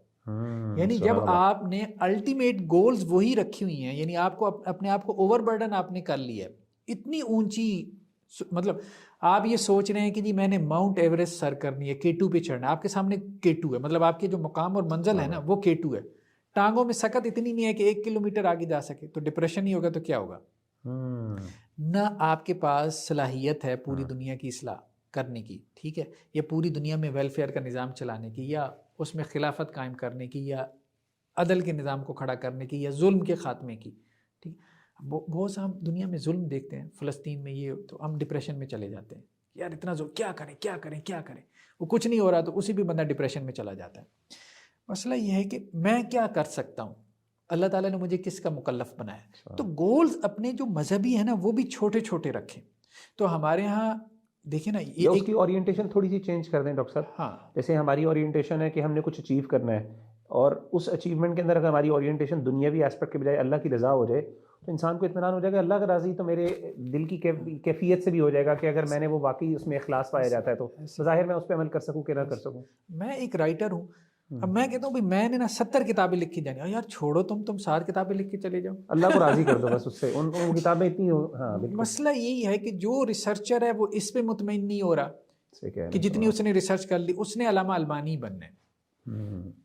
یعنی جب آپ نے الٹیمیٹ گولز وہی رکھی ہوئی ہیں, یعنی آپ کو اپنے آپ کو اوور برڈن آپ نے کر لیا ہے اتنی اونچی, مطلب آپ یہ سوچ رہے ہیں کہ جی میں نے ماؤنٹ ایوریسٹ سر کرنی ہے, K2 پہ چڑھنا ہے, آپ کے سامنے K2 ہے, مطلب آپ کے جو مقام اور منزل ہے نا وہ K2 ہے, ٹانگوں میں سکت اتنی نہیں ہے کہ 1 کلومیٹر آگے جا سکے, تو ڈپریشن نہیں ہوگا تو کیا ہوگا؟ نہ آپ کے پاس صلاحیت ہے پوری دنیا کی اصلاح کرنے کی, ٹھیک ہے, یا پوری دنیا میں ویلفیئر کا نظام چلانے کی, یا اس میں خلافت قائم کرنے کی, یا عدل کے نظام کو کھڑا کرنے کی, یا ظلم کے خاتمے کی. ٹھیک, بہت سا ہم دنیا میں ظلم دیکھتے ہیں, فلسطین میں یہ, تو ہم ڈپریشن میں چلے جاتے ہیں, یار اتنا ظلم کیا کریں کیا کریں کیا کریں, وہ کچھ نہیں ہو رہا تو اسی بھی بندہ ڈپریشن میں چلا جاتا ہے. مسئلہ یہ ہے کہ میں کیا کر سکتا ہوں, اللہ تعالیٰ نے مجھے کس کا مکلف بنایا. تو گولز اپنے جو مذہبی ہیں نا وہ بھی چھوٹے چھوٹے رکھیں. تو ہمارے ہاں دیکھیں نا یہ اس کی اورینٹیشن تھوڑی سی چینج کر دیں ڈاکٹر صاحب. ہاں جیسے ہماری اورینٹیشن ہے کہ ہم نے کچھ اچیو کرنا ہے, اور اس اچیومنٹ کے اندر اگر ہماری اورینٹیشن دنیاوی ایسپیکٹ کے بجائے اللہ کی رضا ہو جائے تو انسان کو اطمینان ہو جائے گا, اللہ کا راضی تو میرے دل کی کیفیت سے بھی ہو جائے گا کہ اگر میں نے وہ واقعی اس میں اخلاص پایا جاتا ہے تو ظاہر میں اس پہ عمل کر سکوں کہ نہ کر سکوں. میں ایک رائٹر ہوں, اب میں کہتا ہوں بھائی میں نے نا 70 کتابیں لکھ کے جانی, یار چھوڑو تم 60 کتابیں لکھ کے چلے جاؤ, اللہ کو راضی کر دو بس اس سے, ان کتابیں اتنی ہو. ہاں بالکل. مسئلہ یہی ہے کہ جو ریسرچر ہے وہ اس پہ مطمئن نہیں ہو رہا کہ جتنی اس نے ریسرچ کر لی اس نے علامہ البانی بننا ہے,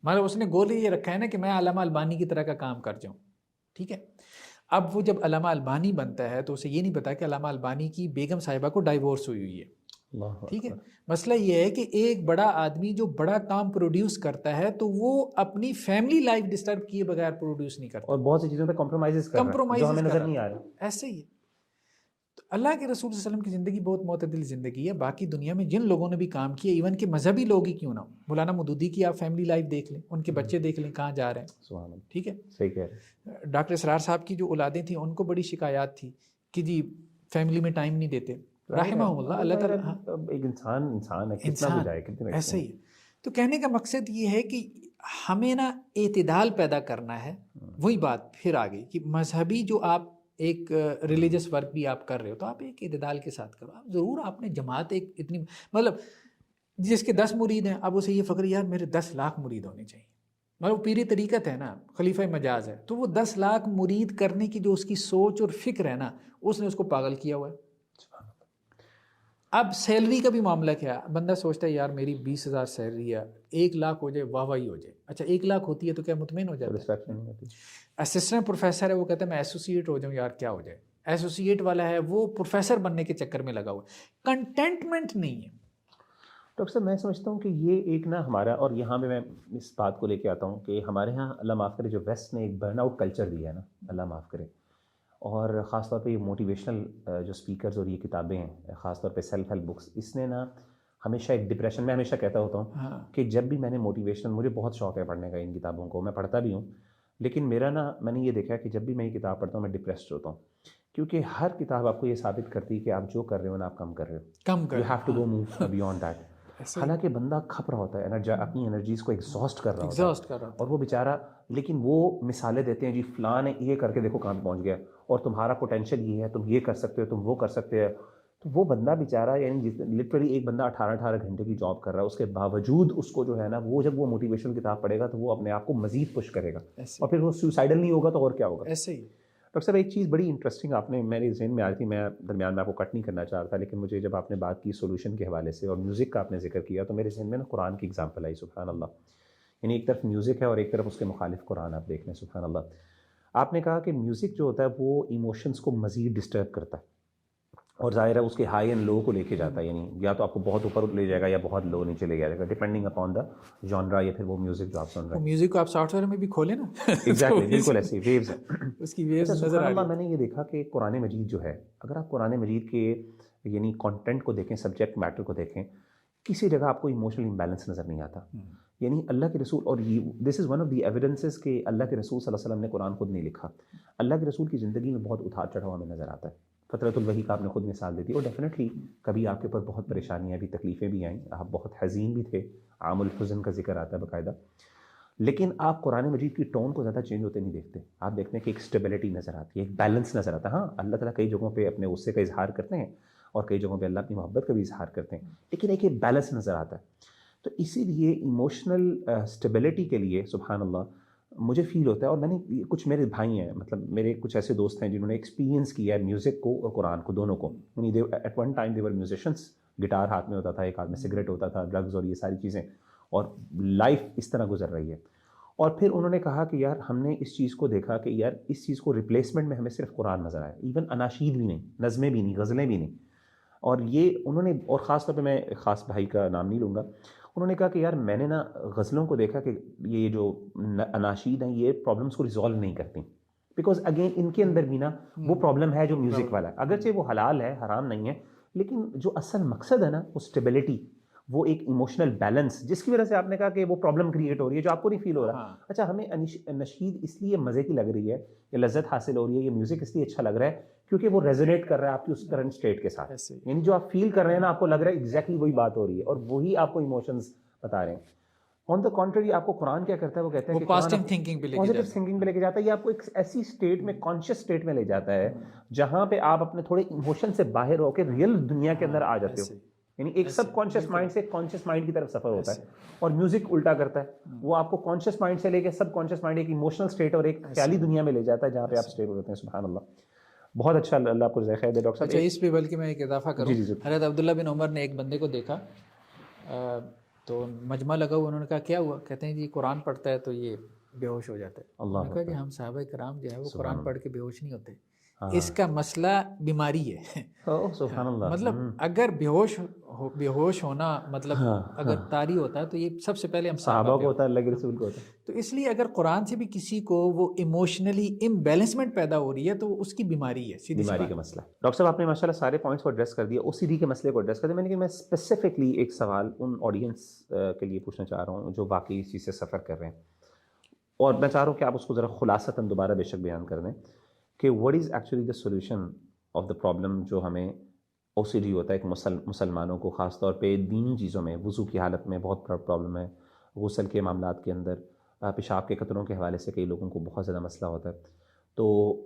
مطلب اس نے گول یہ رکھا ہے نا کہ میں علامہ البانی کی طرح کا کام کر جاؤں. ٹھیک ہے, اب وہ جب علامہ البانی بنتا ہے تو اسے یہ نہیں پتا کہ علامہ البانی کی بیگم صاحبہ کو ڈائیورس ہوئی ہے. ٹھیک ہے, مسئلہ یہ ہے کہ ایک بڑا آدمی جو بڑا کام پروڈیوس کرتا ہے تو وہ اپنی فیملی لائف ڈسٹرب کیے بغیر پروڈیوس نہیں کرتا, اور بہت سی چیزوں پہ کمپرومائز کر رہا ہے جو ہمیں نظر نہیں آ رہا. ایسے ہی ہے. تو اللہ کے رسول صلی اللہ علیہ وسلم کی زندگی بہت معتدل زندگی ہے. باقی دنیا میں جن لوگوں نے بھی کام کیا, ایون کہ مذہبی لوگ ہی کیوں نہ, مولانا مودودی کی آپ فیملی لائف دیکھ لیں, ان کے بچے دیکھ لیں کہاں جا رہے ہیں. ٹھیک ہے, صحیح کہہ رہے ہیں. ڈاکٹر اسرار صاحب کی جو اولادیں تھیں ان کو بڑی شکایات تھی کہ جی فیملی میں ٹائم نہیں دیتے, رحمہ اللہ, اللہ تعالیٰ ایک انسان ہے, کتنا بھی جائے کتنے ایسے ہی. تو کہنے کا مقصد یہ ہے کہ ہمیں نا اعتدال پیدا کرنا ہے. وہی بات پھر آ گئی کہ مذہبی جو آپ ایک ریلیجس ورک بھی آپ کر رہے ہو تو آپ ایک اعتدال کے ساتھ کرو. آپ ضرور آپ نے جماعت ایک اتنی, مطلب جس کے 10 مرید ہیں اب اسے یہ فکر یار میرے 10 لاکھ مرید ہونے چاہیے, مطلب پیری طریقت ہے نا, خلیفہ مجاز ہے, تو وہ 10 لاکھ مرید کرنے کی جو اس کی سوچ اور فکر ہے نا اس نے اس کو پاگل کیا ہوا ہے. اب سیلری کا بھی معاملہ کیا, بندہ سوچتا ہے یار میری 20,000 سیلری ہے, 1 لاکھ ہو جائے واہ واہی ہو جائے. اچھا 1 لاکھ ہوتی ہے تو کیا مطمئن ہو جاتا ہے؟ اسسٹنٹ پروفیسر ہے وہ کہتا ہے میں ایسوسیٹ ہو جاؤں, یار کیا ہو جائے. ایسوسیٹ والا ہے وہ پروفیسر بننے کے چکر میں لگا ہوا ہے, کنٹینٹمنٹ نہیں ہے. ڈاکٹر صاحب میں سمجھتا ہوں کہ یہ ایک نا ہمارا, اور یہاں پہ میں اس بات کو لے کے آتا ہوں کہ ہمارے یہاں اللہ معاف کرے جو ویسٹ نے ایک برن آؤٹ کلچر دیا ہے نا, اللہ معاف کرے, اور خاص طور پہ یہ موٹیویشنل جو اسپیکرز اور یہ کتابیں ہیں, خاص طور پہ سیلف ہیلپ بکس, اس نے نا ہمیشہ ایک ڈپریشن. میں ہمیشہ کہتا ہوتا ہوں ہاں کہ جب بھی میں نے موٹیویشنل، مجھے بہت شوق ہے پڑھنے کا ان کتابوں کو، میں پڑھتا بھی ہوں، لیکن میرا میں نے یہ دیکھا کہ جب بھی میں یہ کتاب پڑھتا ہوں میں ڈپریسڈ ہوتا ہوں، کیونکہ ہر کتاب آپ کو یہ ثابت کرتی ہے کہ آپ جو کر رہے ہو نا آپ کم کر رہے ہو. کم یو کر have to go move beyond that. ایسے حالانکہ بندہ کھپ رہا ہوتا ہے، اپنی انرجیز کو ایگزاسٹ کر رہا ہوتا ہے، ایگزاسٹ کر رہا اور وہ بیچارہ، لیکن وہ مثالیں دیتے ہیں جی فلاں نے یہ کر کے دیکھو کہاں پہنچ گیا، اور تمہارا پوٹینشیل یہ ہے، تم یہ کر سکتے ہو، تم وہ کر سکتے ہو. تو وہ بندہ بیچارہ، یعنی لٹرلی ایک بندہ 18 گھنٹے کی جاب کر رہا ہے، اس کے باوجود اس کو جو ہے نا، وہ جب وہ موٹیویشنل کتاب پڑھے گا تو وہ اپنے آپ کو مزید پش کرے گا، اور پھر وہ سوسائڈل نہیں ہوگا تو اور کیا ہوگا. ایسے ہی. ڈاکٹر صاحب ایک چیز بڑی انٹرسٹنگ آپ نے میرے ذہن میں آ رہی تھی، میں درمیان میں آپ کو کٹ نہیں کرنا چاہ رہا تھا، لیکن مجھے جب آپ نے بات کی سولوشن کے حوالے سے اور میوزک کا آپ نے ذکر کیا تو میرے ذہن میں نا قرآن کی ایگزامپل آئی. سبحان اللہ. یعنی ایک طرف میوزک ہے اور ایک طرف اس کے مخالف قرآن آپ دیکھ لیں. سبحان اللہ. آپ نے کہا کہ میوزک جو ہوتا ہے وہ ایموشنس کو مزید ڈسٹرب کرتا ہے، اور ظاہر ہے اس کے ہائی اینڈ لو کو لے کے جاتا ہے، یعنی یا تو آپ کو بہت اوپر لے جائے گا یا بہت لو نیچے لے جائے گا، ڈپینڈنگ اپان دا جانرا یا پھر وہ میوزک جو آپ سن رہے ہیں. میوزک کو آپ سافٹ ویئر میں بھی کھولیں نا. ایگزیکٹلی، بالکل ایسی ویوز ہیں. اس کی ویوز اچھا نظر سبحان آ اللہ، رہی میں نے یہ دیکھا کہ قرآن مجید جو ہے، اگر آپ قرآن مجید کے یعنی کانٹینٹ کو دیکھیں، سبجیکٹ میٹر کو دیکھیں، کسی جگہ آپ کو ایموشنل امبیلنس نظر نہیں آتا. یعنی اللہ کے رسول، اور this is one of the evidences کہ اللہ کے رسول صلی اللہ علیہ وسلم نے قرآن خود نہیں لکھا. اللہ کے رسول کی زندگی میں بہت اتار چڑھاؤ ہمیں نظر آتا ہے. فترۃ الوحی کا آپ نے خود مثال دی تھی، اور ڈیفینیٹلی کبھی آپ کے اوپر بہت پریشانیاں بھی، تکلیفیں بھی آئیں، آپ بہت حزین بھی تھے، عام الحزن کا ذکر آتا ہے باقاعدہ. لیکن آپ قرآن مجید کی ٹون کو زیادہ چینج ہوتے نہیں دیکھتے. آپ دیکھتے ہیں کہ ایک اسٹیبلٹی نظر آتی ہے، ایک بیلنس نظر آتا ہے. ہاں اللہ تعالیٰ کئی جگہوں پہ اپنے غصے کا اظہار کرتے ہیں اور کئی جگہوں پہ اللہ اپنی محبت کا بھی اظہار کرتے ہیں، لیکن ایک بیلنس نظر آتا ہے. تو اسی لیے ایموشنل اسٹیبلٹی کے لیے سبحان اللہ مجھے فیل ہوتا ہے، اور میں نے کچھ میرے بھائی ہیں، مطلب میرے کچھ ایسے دوست ہیں جنہوں نے ایکسپیرینس کیا ہے میوزک کو اور قرآن کو، دونوں کو. یعنی at one time they were musicians, guitar ہاتھ میں ہوتا تھا، ایک ہاتھ میں سگریٹ ہوتا تھا، ڈرگز اور یہ ساری چیزیں، اور لائف اس طرح گزر رہی ہے. اور پھر انہوں نے کہا کہ یار ہم نے اس چیز کو دیکھا کہ یار اس چیز کو ریپلیسمنٹ میں ہمیں صرف قرآن نظر آیا، ایون اناشید بھی نہیں، نظمیں بھی نہیں، غزلیں بھی نہیں. اور یہ انہوں نے، اور خاص طور پہ میں خاص بھائی کا نام نہیں لوں گا، انہوں نے کہا کہ یار میں نے نا غزلوں کو دیکھا کہ یہ جو اناشید ہیں یہ پرابلمس کو ریزالو نہیں کرتی، بیکاز اگین ان کے اندر بھی نا وہ پرابلم ہے جو میوزک والا ہے. اگرچہ وہ حلال ہے، حرام نہیں ہے، لیکن جو اصل مقصد ہے نا وہ اسٹیبلٹی، وہ ایک ایموشنل بیلنس، جس کی وجہ سے آپ نے کہا کہ وہ پرابلم کریٹ ہو رہی ہے جو آپ کو نہیں فیل ہو رہا. اچھا ہمیں نشید اس لیے مزے کی لگ رہی ہے، یہ لذت حاصل ہو رہی ہے، یہ میوزک اس لیے اچھا لگ رہا ہے کیونکہ وہ ریزونیٹ کر رہا ہے آپ کی اس کرنٹ اسٹیٹ کے ساتھ. یعنی جو آپ فیل کر رہے ہیں نا، آپ کو لگ رہا ہے ایگزیکٹلی وہی بات ہو رہی ہے اور وہی آپ کو ایموشنز بتا رہے ہیں. آن دا کنٹری آپ کو قرآن کیا کرتا ہے، وہ کہتا ہے کہ پازیٹیو تھنکنگ پہ لے کے جاتا ہے، یہ آپ کو ایک ایسی اسٹیٹ میں، کانشیس اسٹیٹ میں لے جاتا ہے جہاں پہ آپ اپنے تھوڑے ایموشن سے باہر ہو کے ریئل دنیا کے اندر آ جاتے ہو. یعنی ایک سب کانشیس مائنڈ سے کانشیس مائنڈ کی طرف سفر ہوتا ہے، اور میوزک الٹا کرتا ہے، وہ آپ کو کانشیس مائنڈ سے لے کے سب کانشیس مائنڈ، ایک ایموشنل اسٹیٹ اور ایک خیالی دنیا میں لے جاتا ہے جہاں پہ آپ اسٹیبل ہوتے ہیں. سبحان اللہ. بہت اچھا، اللہ آپ کو جزائے خیر دے ڈاکٹر صاحب. اچھا اس پہ بلکہ میں ایک اضافہ کروں. حضرت عبداللہ بن عمر نے ایک بندے کو دیکھا تو مجمع لگا ہوا، انہوں نے کہا کیا ہوا؟ کہتے ہیں جی قرآن پڑھتا ہے تو یہ بے ہوش ہو جاتا ہے. انہوں نے کہا کہ ہم صحابہ کرام جو ہے وہ قرآن پڑھ کے بے ہوش نہیں ہوتے، اس کا مسئلہ بیماری ہے. سبحان اللہ. مطلب اگر بے ہوش ہونا مطلب اگر طاری ہوتا ہے تو یہ سب سے پہلے ہم صحابہ کو ہوتا ہے، اللہ کے رسول کو ہوتا ہے. تو اس لیے اگر قرآن سے بھی کسی کو وہ ایموشنلی امبیلنسمنٹ پیدا ہو رہی ہے تو اس کی بیماری ہے، سیدھی بیماری کا مسئلہ. ڈاکٹر صاحب آپ نے ماشاء اللہ سارے پوائنٹس کو ایڈریس کر دیا، او سی ڈی کے مسئلے کو ایڈریس کر دیا. میں اسپیسیفکلی ایک سوال ان آڈینس کے لیے پوچھنا چاہ رہا ہوں جو واقعی اس چیز سے سفر کر رہے ہیں، اور میں چاہ رہا ہوں کہ آپ اس کو ذرا خلاصتاً دوبارہ بے شک بیان کر دیں کہ what is actually the solution of the problem جو ہمیں او سی ڈی ہوتا ہے. ایک مسلمانوں کو خاص طور پہ دینی چیزوں میں، وضو کی حالت میں بہت پرابلم ہے، غسل کے معاملات کے اندر، پیشاب کے قطروں کے حوالے سے کئی لوگوں کو بہت زیادہ مسئلہ ہوتا ہے. تو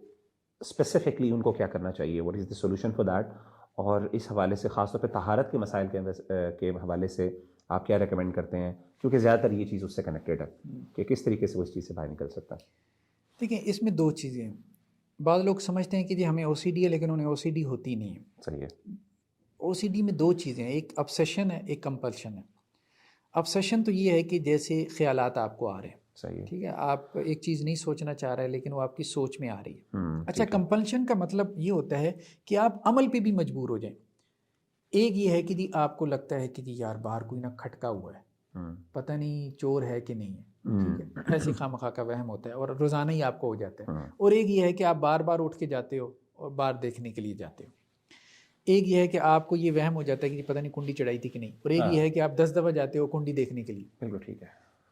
اسپیسیفکلی ان کو کیا کرنا چاہیے، what is the solution for that, اور اس حوالے سے خاص طور پہ طہارت کے مسائل کے حوالے سے آپ کیا ریکمینڈ کرتے ہیں، کیونکہ زیادہ تر یہ چیز اس سے کنیکٹیڈ ہے کہ کس طریقے سے وہ اس چیز سے باہر نکل سکتا ہے. دیکھیں اس میں دو چیزیں ہیں. بعض لوگ سمجھتے ہیں کہ جی ہمیں او سی ڈی ہے لیکن انہیں او سی ڈی ہوتی نہیں ہے. صحیح ہے. او سی ڈی میں دو چیزیں ہیں، ایک obsession ہے، ایک compulsion ہے. obsession تو یہ ہے کہ جیسے خیالات آپ کو آ رہے ہیں، صحیح ہے، ٹھیک ہے، آپ ایک چیز نہیں سوچنا چاہ رہے لیکن وہ آپ کی سوچ میں آ رہی ہے. اچھا compulsion کا مطلب یہ ہوتا ہے کہ آپ عمل پہ بھی مجبور ہو جائیں. ایک یہ ہے کہ جی آپ کو لگتا ہے کہ جی یار باہر کوئی نہ کھٹکا ہوا ہے، پتہ نہیں چور ہے کہ نہیں ہے، ٹھیک ہے، ایسی خواہ کا وہم ہوتا ہے اور روزانہ ہی آپ کو ہو جاتا ہے. اور ایک یہ ہے کہ آپ بار بار اٹھ کے جاتے ہو اور باہر دیکھنے کے لیے جاتے ہو. ایک یہ ہے کہ آپ کو یہ وہم ہو جاتا ہے کہ پتہ نہیں کنڈی چڑھائی تھی کہ نہیں، اور ایک یہ ہے کہ آپ 10 دفعہ جاتے ہو کنڈی دیکھنے کے لیے. بالکل ٹھیک ہے.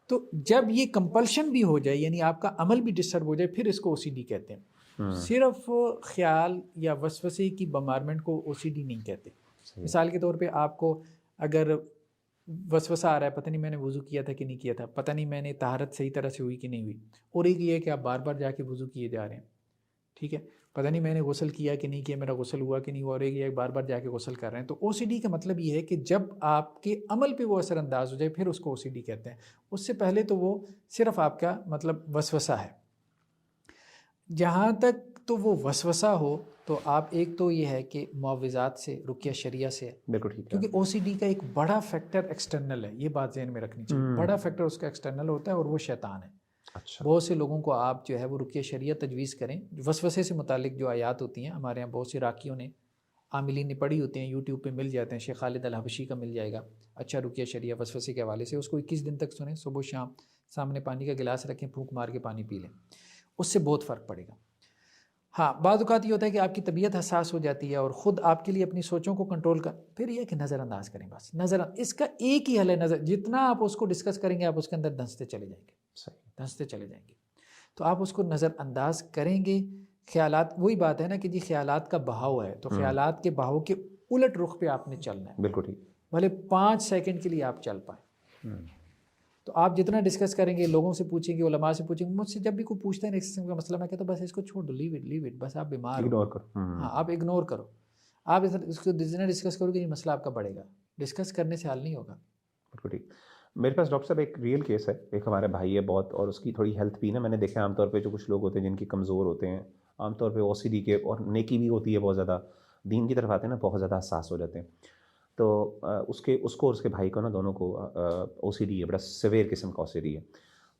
تو جب یہ کمپلشن بھی ہو جائے، یعنی آپ کا عمل بھی ڈسٹرب ہو جائے، پھر اس کو او سی ڈی کہتے ہیں. صرف خیال یا وسوسے کی بمبارمنٹ کو او سی ڈی نہیں کہتے. مثال کے طور پہ آپ کو اگر وسوسہ آ رہا ہے، پتہ نہیں میں نے وضو کیا تھا کہ نہیں کیا تھا، پتہ نہیں میں نے طہارت صحیح طرح سے ہوئی کہ نہیں ہوئی، اور ایک یہ ہے کہ آپ بار بار جا کے وضو کیے جا رہے ہیں، ٹھیک ہے، پتہ نہیں میں نے غسل کیا کہ نہیں کیا، میرا غسل ہوا کہ نہیں ہوا، اور ایک یہ بار بار جا کے غسل کر رہے ہیں. تو او سی ڈی کا مطلب یہ ہے کہ جب آپ کے عمل پہ وہ اثر انداز ہو جائے پھر اس کو او سی ڈی کہتے ہیں. اس سے پہلے تو وہ صرف آپ کا مطلب وسوسہ ہے. جہاں تک تو وہ وسوسہ ہو تو آپ ایک تو یہ ہے کہ معوذات سے، رقیہ شریعہ سے، بالکل ٹھیک ہے. کیونکہ او سی ڈی کا ایک بڑا فیکٹر ایکسٹرنل ہے، یہ بات ذہن میں رکھنی چاہیے. بڑا فیکٹر اس کا ایکسٹرنل ہوتا ہے اور وہ شیطان ہے. اچھا. بہت سے لوگوں کو آپ جو ہے وہ رقیہ شریعہ تجویز کریں. وسوسے سے متعلق جو آیات ہوتی ہیں، ہمارے یہاں بہت سے راکیوں نے، عاملین نے پڑھی ہوتی ہیں، یوٹیوب پہ مل جاتے ہیں. شیخ خالد الحبشی کا مل جائے گا اچھا رقیہ شریعہ وسوسے کے حوالے سے. اس کو 21 دن تک سنیں، صبح و شام سامنے پانی کا گلاس رکھیں، پھونک مار کے پانی پی لیں، اس سے بہت فرق پڑے گا. ہاں بعض اوقات یہ ہوتا ہے کہ آپ کی طبیعت حساس ہو جاتی ہے اور خود آپ کے لیے اپنی سوچوں کو کنٹرول کر، پھر یہ کہ نظر انداز کریں. بس اس کا ایک ہی حل ہے نظر. جتنا آپ اس کو ڈسکس کریں گے آپ اس کے اندر دھنستے چلے جائیں گے، دھنستے چلے جائیں گے. تو آپ اس کو نظر انداز کریں گے. خیالات، وہی بات ہے نا کہ جی خیالات کا بہاؤ ہے، تو خیالات کے بہاؤ کے الٹ رخ پہ آپ نے چلنا ہے. بالکل ٹھیک. بھلے 5 سیکنڈ کے لیے آپ چل پائیں. تو آپ جتنا ڈسکس کریں گے، لوگوں سے پوچھیں گے، علماء سے پوچھیں گے. مجھ سے جب بھی کوئی پوچھتا ہے نا اس قسم کا مسئلہ، میں کہتا ہوں بس اس کو چھوڑ دو، لیو اٹ. بس آپ بیمار ہو، ہاں آپ اگنور کرو. آپ اس کو جتنا ڈسکس کرو گے یہ مسئلہ آپ کا بڑھے گا. ڈسکس کرنے سے حل نہیں ہوگا. بالکل ٹھیک. میرے پاس ڈاکٹر صاحب ایک ریئل کیس ہے. ایک ہمارے بھائی ہے بہت، اور اس کی تھوڑی ہیلتھ بھی نا، میں نے دیکھا عام طور پہ جو کچھ لوگ ہوتے ہیں جن کی کمزور ہوتے ہیں، عام طور پہ او سی ڈی کے، اور نیکی بھی ہوتی ہے بہت زیادہ، دین کی طرف آتے ہیں نا بہت زیادہ حساس ہو جاتے ہیں. تو اس کو اور اس کے بھائی کو نا، دونوں کو او سی ڈی ہے، بڑا سویئر قسم کا او سی ڈی ہے.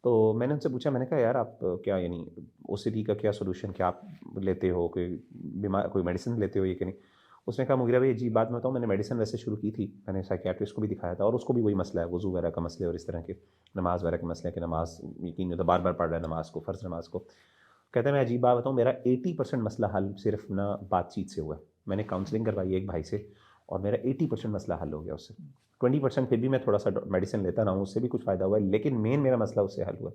تو میں نے ان سے پوچھا، میں نے کہا یار آپ کیا، یعنی او سی ڈی کا کیا سولوشن، کیا آپ لیتے ہو، کوئی میڈیسن لیتے ہو یہ کہ نہیں؟ اس نے کہا مغیرہ بھائی عجیب بات میں بتاؤں، میں نے میڈیسن ویسے شروع کی تھی، میں نے سائیکیٹرسٹ کو بھی دکھایا تھا، اور اس کو بھی وہی مسئلہ ہے، وضو وغیرہ کا مسئلہ اور اس طرح کے نماز وغیرہ کے مسئلے، کہ نماز یقین نہیں ہوتا، بار بار پڑھ رہا ہے نماز کو، فرض نماز کو. کہتا ہے میں عجیب بات بتاؤں، میرا 80% مسئلہ حل صرف نہ بات چیت سے ہوا ہے. میں نے کاؤنسلنگ کروائی ہے ایک بھائی سے، اور میرا 80% مسئلہ حل ہو گیا اس سے. 20% پھر بھی میں تھوڑا سا میڈیسن لیتا رہا ہوں، اس سے بھی کچھ فائدہ ہوا ہے، لیکن مین میرا مسئلہ اس سے حل ہوا.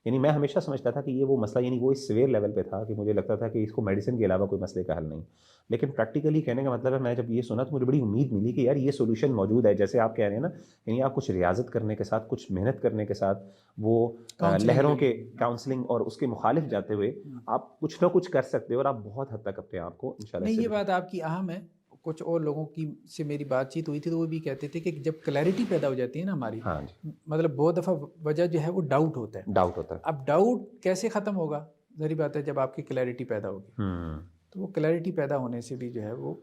یعنی میں ہمیشہ سمجھتا تھا کہ یہ وہ مسئلہ، یعنی وہ اس سویئر لیول پہ تھا کہ مجھے لگتا تھا کہ اس کو میڈیسن کے علاوہ کوئی مسئلے کا حل نہیں. لیکن پریکٹیکلی کہنے کا مطلب ہے، میں جب یہ سنا تو مجھے بڑی امید ملی کہ یار یہ سولوشن موجود ہے. جیسے آپ کہہ رہے ہیں نا، یعنی آپ کچھ ریاضت کرنے کے ساتھ، کچھ محنت کرنے کے ساتھ، وہ لہروں کے کاؤنسلنگ اور اس کے مخالف جاتے ہوئے آپ کچھ نہ کچھ کر سکتے ہو، اور آپ بہت حد تک اپنے آپ کو انشاءاللہ. نہیں، یہ بات آپ کی اہم ہے. کچھ اور لوگوں کی سے میری بات چیت ہوئی تھی تو وہ بھی کہتے تھے کہ جب کلیئرٹی پیدا ہو جاتی ہے نا ہماری، ہاں جی، مطلب بہت دفعہ وجہ جو ہے وہ ڈاؤٹ ہوتا ہے. اب ڈاؤٹ کیسے ختم ہوگا؟ ظاہری بات ہے جب آپ کی کلیئرٹی پیدا ہوگی، تو وہ کلیئرٹی پیدا ہونے سے بھی جو ہے وہ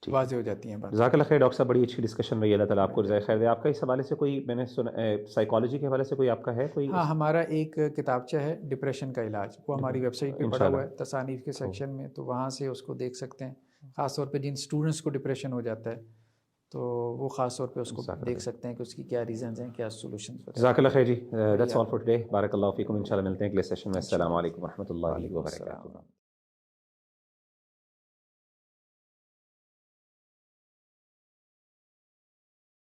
واضح ہو جاتی ہیں بات. جزاک اللہ خیر ڈاکٹر صاحب، بڑی اچھی ڈسکشن رہی ہے. اللہ تعالیٰ آپ کو جزائے خیر دے. آپ کا اس حوالے سے کوئی، میں نے سنا سائیکالوجی کے حوالے سے کوئی آپ کا ہے کوئی؟ ہاں، ہمارا ایک کتابچہ ہے ڈپریشن کا علاج، وہ ہماری ویب سائٹ پہ پڑا ہوا ہے تصانیف کے سیکشن میں، تو وہاں سے اس کو دیکھ سکتے ہیں. خاص طور پہ جن اسٹوڈنٹس کو ڈپریشن ہو جاتا ہے تو وہ خاص طور پہ اس کو دیکھ سکتے ہیں کہ اس کی کیا ریزنز ہیں، کیا سولوشنز. جزاک اللہ خیر جی. That's all for today. بارک اللہ فیکم. انشاءاللہ ملتے ہیں اگلے سیشن میں. السلام علیکم و رحمۃ اللہ وبرکاتہ.